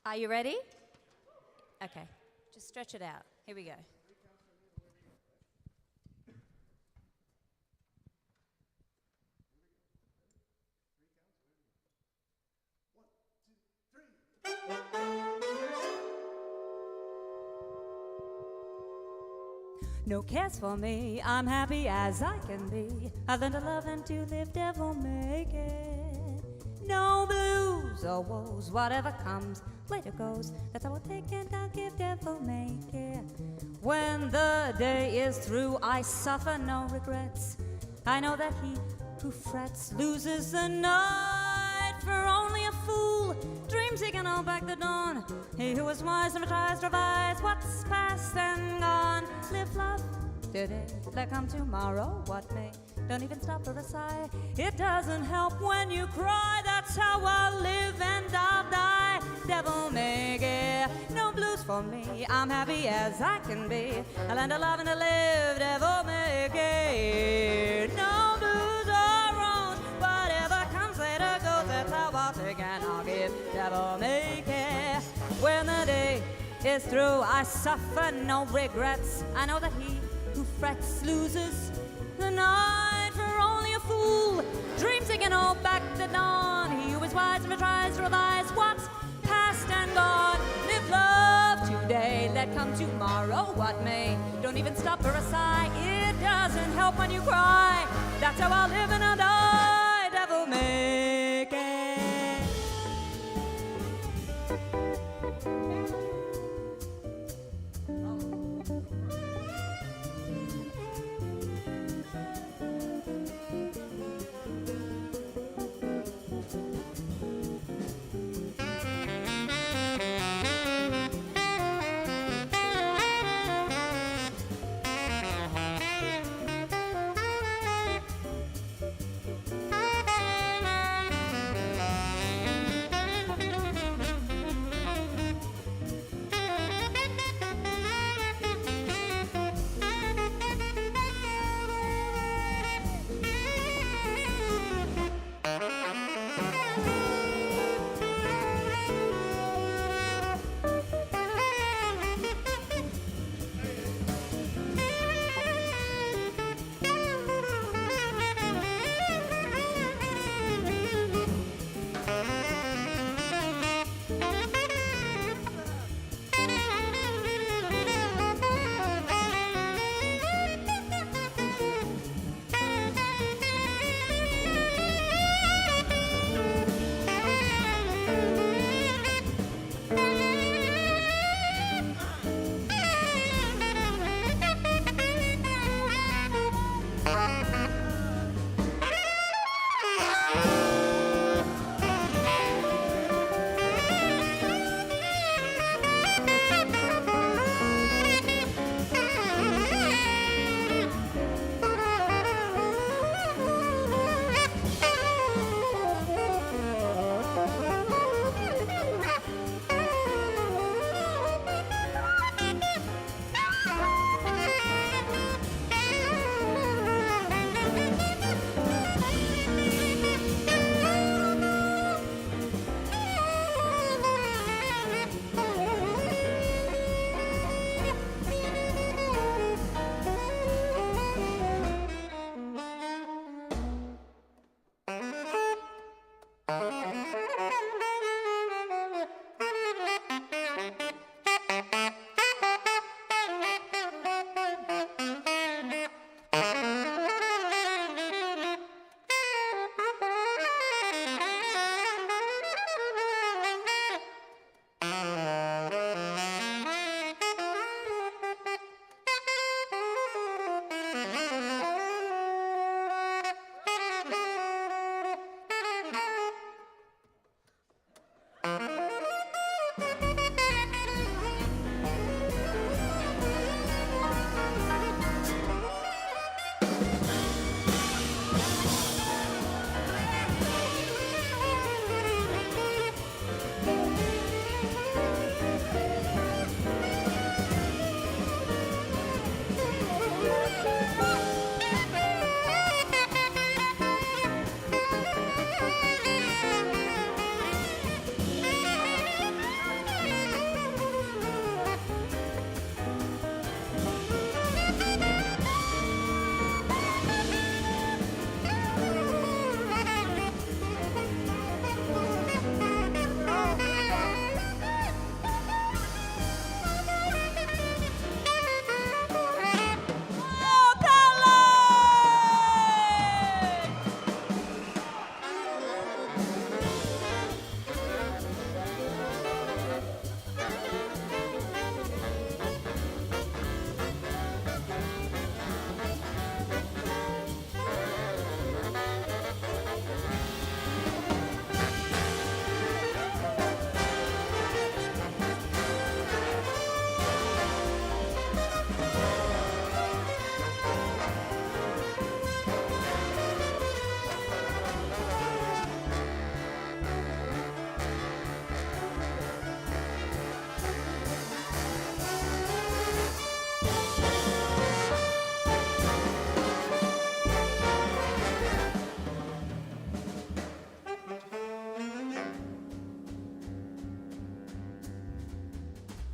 [SPEAKER 2] Are you ready? Okay. Just stretch it out. Here we go.
[SPEAKER 3] No cares for me, I'm happy as I can be. I've learned to love and to live, devil make it. No blues or woes, whatever comes, later goes. That's how I'll take and I'll give, devil make it. When the day is through, I suffer no regrets. I know that he who frets loses the night, for only a fool dreams he can hold back the dawn. He who is wise never tries to revise what's past and gone. Live love today, let come tomorrow what may. Don't even stop for a sigh, it doesn't help when you cry. That's how I'll live and I'll die, devil make it. No blues for me, I'm happy as I can be. I learn to love and to live, devil make it. No blues or wrongs, whatever comes later goes. That's how I'll take and I'll give, devil make it. When the day is through, I suffer no regrets. I know that he who frets loses the night, for only a fool dreams he can hold back the dawn. He who is wise never tries to revise what's past and gone. Live love today, let come tomorrow what may. Don't even stop for a sigh, it doesn't help when you cry. That's how I'll live and I'll die, devil make it.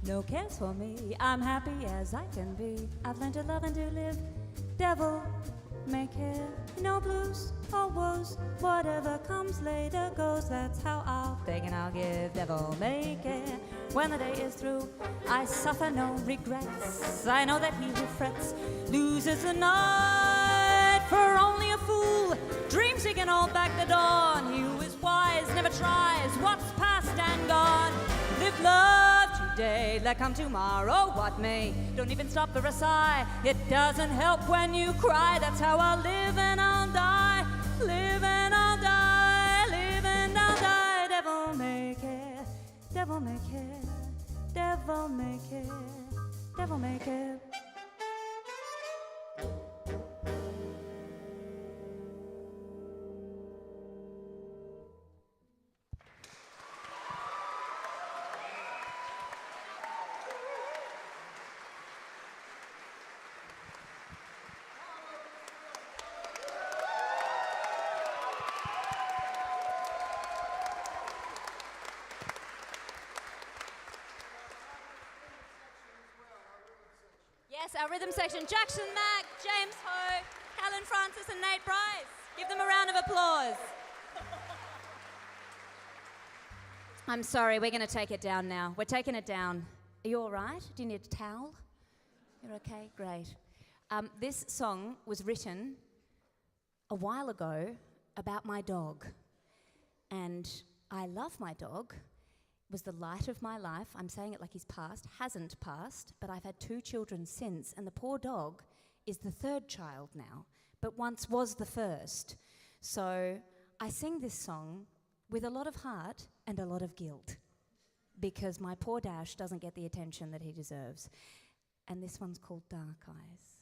[SPEAKER 2] No cares for me, I'm happy as I can be. I've learned to love and to live. Devil may care, no blues or woes. Whatever comes later goes, that's how I'll take and I'll give. Devil may care, when the day is through, I suffer no regrets. I know that he who frets loses the night, for only a fool dreams he can hold back the dawn. He who is wise never tries what's past and gone. Live love today, let come tomorrow what may. Don't even stop for a sigh, it doesn't help when you cry. That's how I'll live and I'll die. Live and I'll die, live and I'll die. Devil may care, devil may care, devil may care, devil may care. Yes, our rhythm section, Jackson Mack, James Ho, Helen Francis and Nate Bryce. Give them a round of applause. I'm sorry, we're going to take it down now. We're taking it down. Are you all right? Do you need a towel? You're okay? Great. This song was written a while ago about my dog. And I love my dog. Was the light of my life. I'm saying it like he's passed, hasn't passed, but I've had 2 children since, and the poor dog is the 3rd child now, but once was the first. So I sing this song with a lot of heart and a lot of guilt, because my poor Dash doesn't get the attention that he deserves. And this one's called Dark Eyes.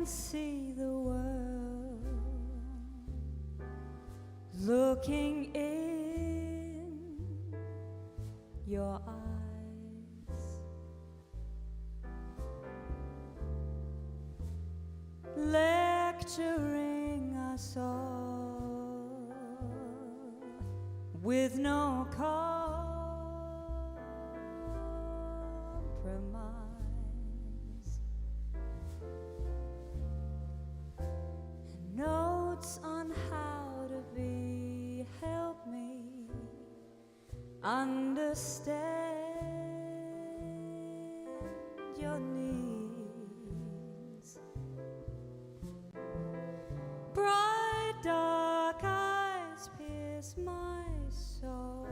[SPEAKER 3] can see the world looking in your eyes. Lecturing us all with no compromise. And notes on how to be, help me understand your needs. Bright dark eyes pierce my soul.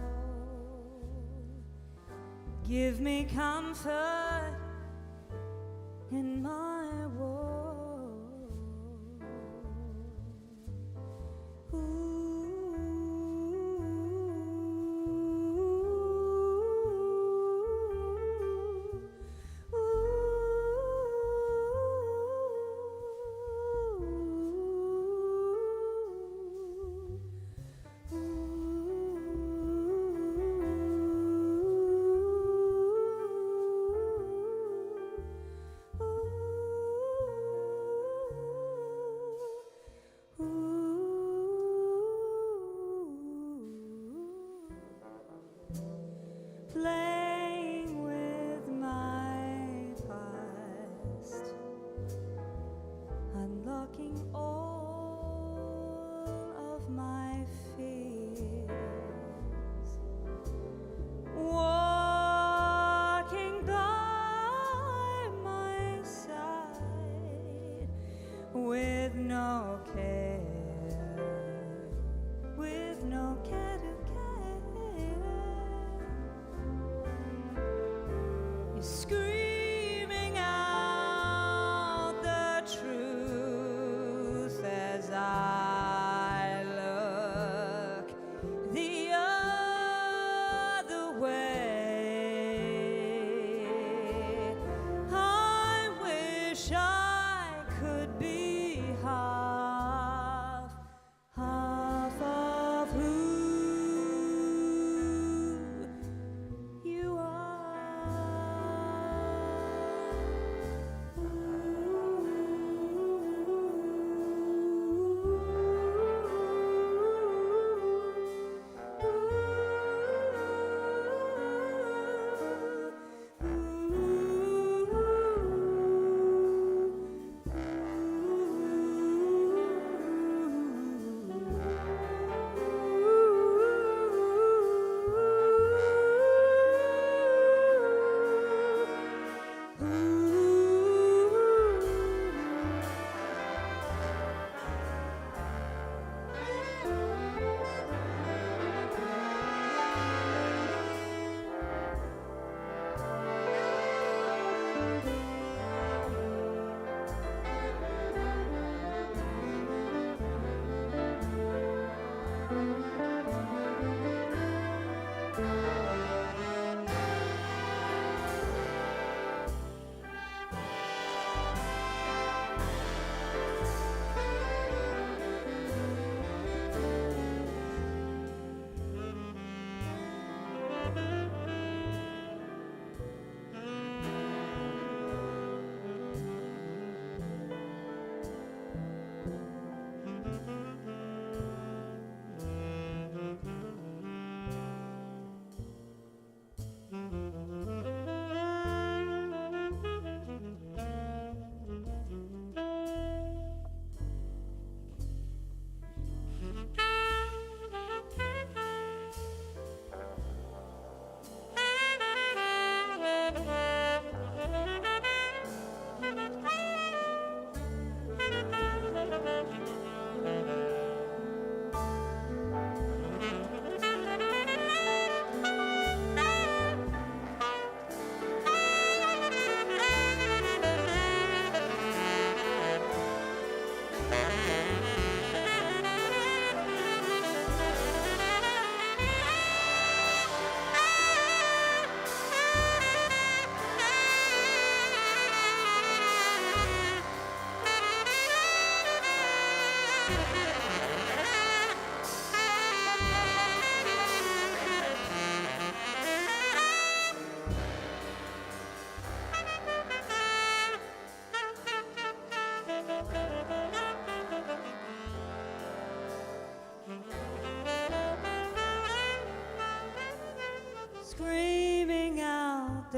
[SPEAKER 3] Give me comfort in my woe. Playing with my past, unlocking all of my fears, walking by my side with no care, with no care to care. You're screaming out the truth as I look the other way. I wish I could be hard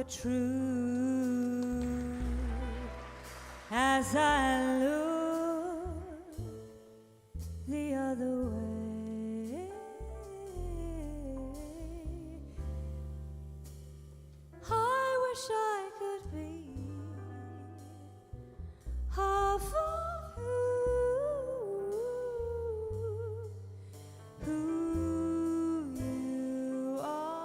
[SPEAKER 3] true as I look the other way. I wish I could be half of who you are.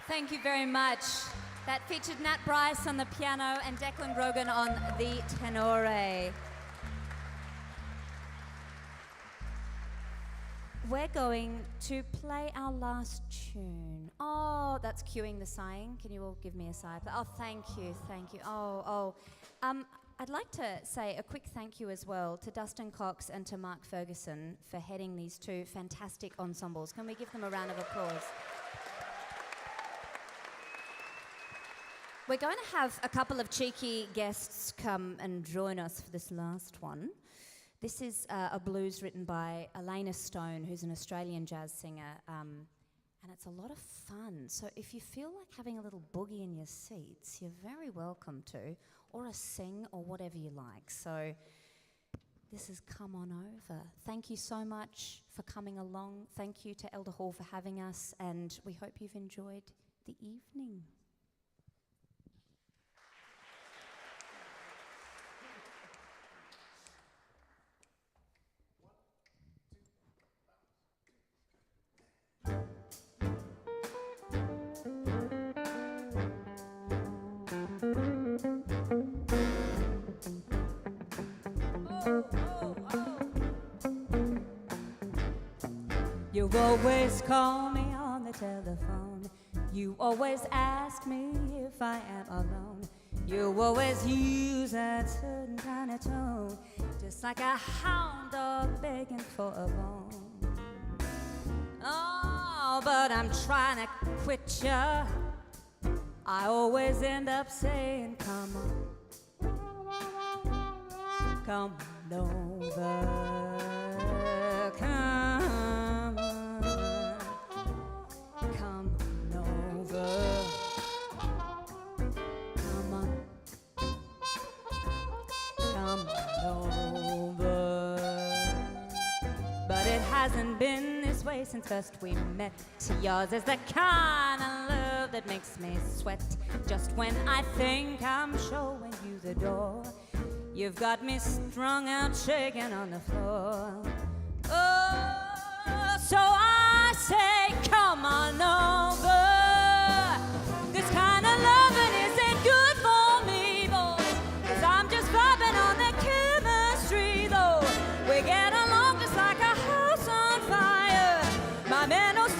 [SPEAKER 2] Thank you very much. That featured Nat Bryce on the piano and Declan Rogan on the tenore. We're going to play our last tune. Oh, that's cueing the sighing. Can you all give me a sigh? Oh, thank you, thank you. I'd like to say a quick thank you as well to Dustan Cox and to Mark Ferguson for heading these two fantastic ensembles. Can we give them a round of applause? We're going to have a couple of cheeky guests come and join us for this last one. This is a blues written by Elena Stone, who's an Australian jazz singer, and it's a lot of fun. So if you feel like having a little boogie in your seats, you're very welcome to, or a sing, or whatever you like. So this is Come On Over. Thank you so much for coming along. Thank you to Elder Hall for having us, and we hope you've enjoyed the evening.
[SPEAKER 3] You always call me on the telephone. You always ask me if I am alone. You always use that certain kind of tone, just like a hound dog begging for a bone. Oh, but I'm trying to quit ya. I always end up saying, come on, come on over, come on, come on over, come on, come on over. But it hasn't been this way since first we met. Yours is the kind of love that makes me sweat. Just when I think I'm showing you the door, you've got me strung out, shaking on the floor. Oh, so I say, come on over. This kind of loving isn't good for me, boy, 'cause I'm just vibing on the chemistry, though. We get along just like a house on fire. My man knows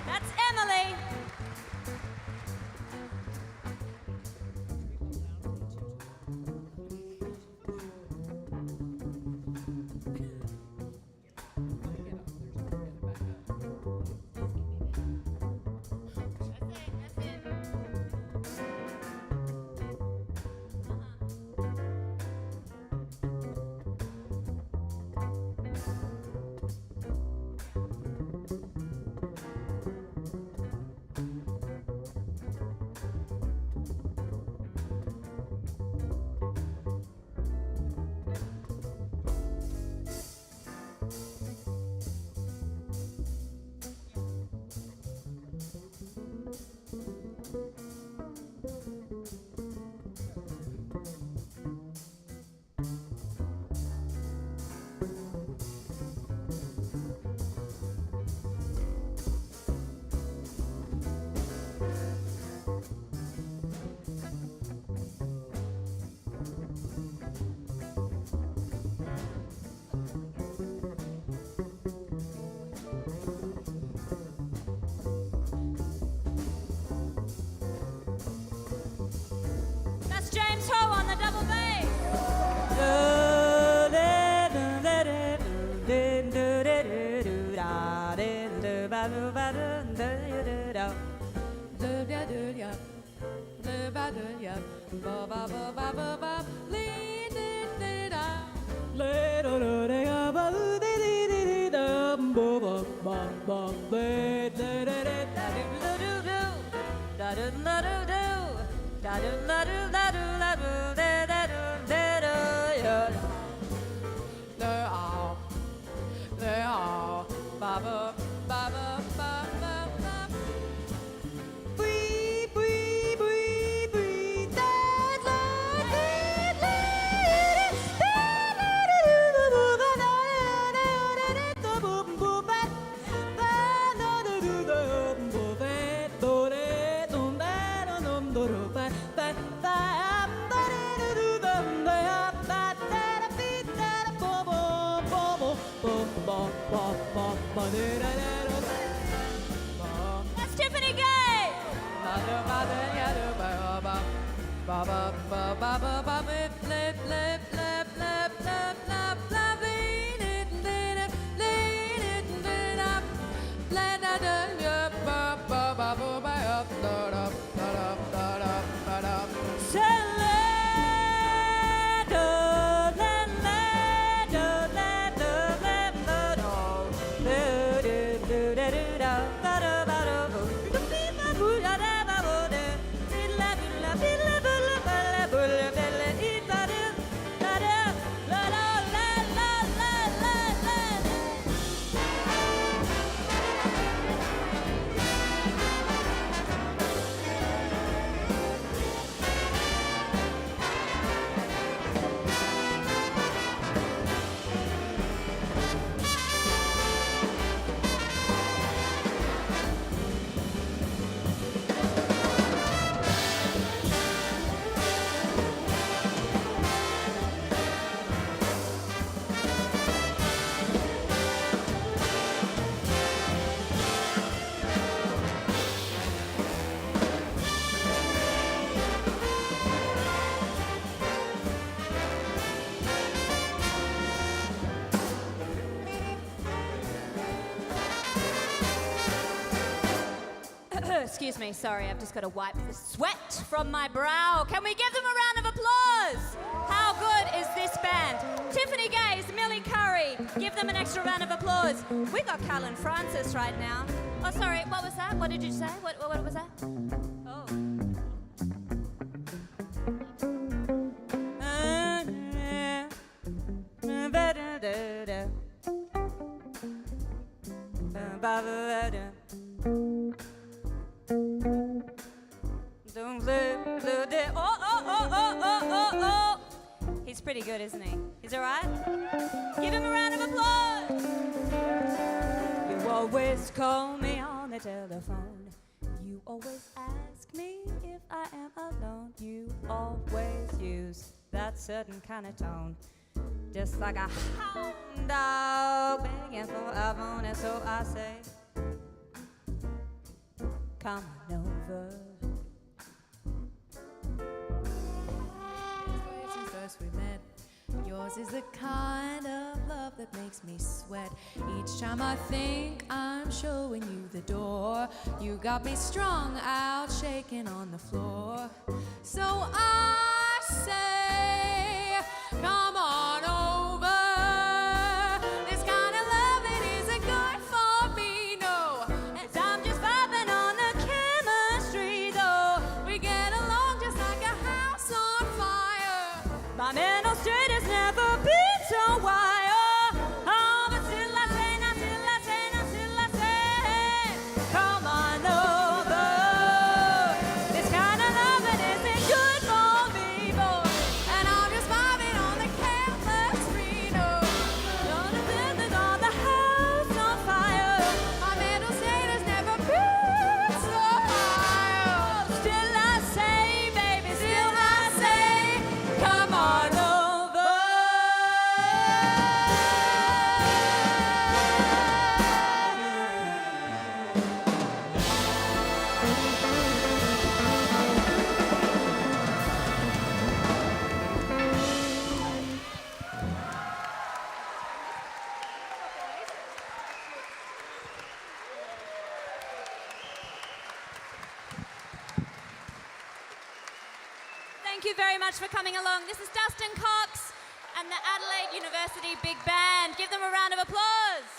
[SPEAKER 2] That's Emily. That's James Ho on the double bass. That's Tiffany Gay. Excuse me, sorry, I've just got to wipe the sweat from my brow. Can we give them a round of applause? How good is this band? Tiffany Gaze, Millie Curry, give them an extra round of applause. We got Callan Francis right now. Oh, sorry, what was that? What did you say? What was that? Oh. Oh. He's pretty good, isn't he? He's all right? Give him a round of applause. You always call me on the telephone. You always ask me if I am alone. You always use that certain kind of tone. Just like a hound dog begging for a bone. And so I say, come on over.
[SPEAKER 3] Since first we met, yours is the kind of love that makes me sweat. Each time I think I'm showing you the door, you got me strung out, shaking on the floor. So I say, come on over. This kind of love, it isn't good for me, no. And I'm just vibing on the chemistry, though. We get along just like a house on fire.
[SPEAKER 2] My mental state has never been so wild. Oh, but still I say, come on over. This kind of love, it isn't good for me, boy.
[SPEAKER 3] And I'm just vibing on the chemistry, no.
[SPEAKER 2] Gonna build on the house on fire.
[SPEAKER 3] My mental state has never been so high.
[SPEAKER 2] Still I say, baby, still I say, come on over. Thank you very much for coming along. This is Dustan Cox and the Adelaide University Big Band. Give them a round of applause.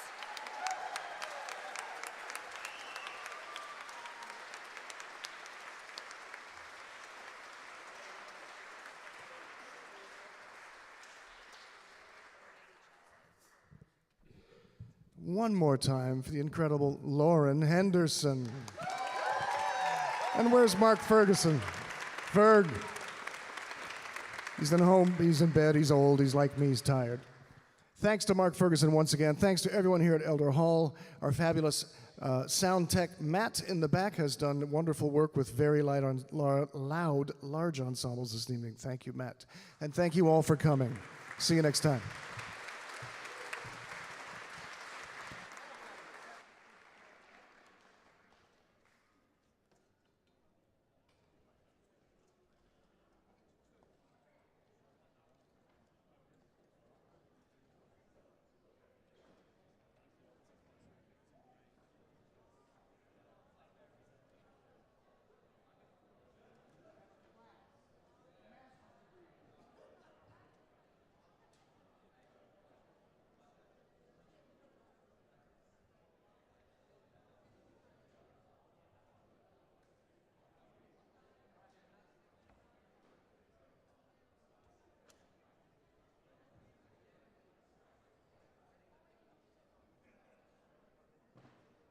[SPEAKER 5] One more time for the incredible Lauren Henderson. And where's Mark Ferguson? Ferg. He's in home, he's in bed, he's old, he's like me, he's tired. Thanks to Mark Ferguson once again. Thanks to everyone here at Elder Hall. Our fabulous sound tech, Matt, in the back, has done wonderful work with very loud, large ensembles this evening. Thank you, Matt. And thank you all for coming. See you next time.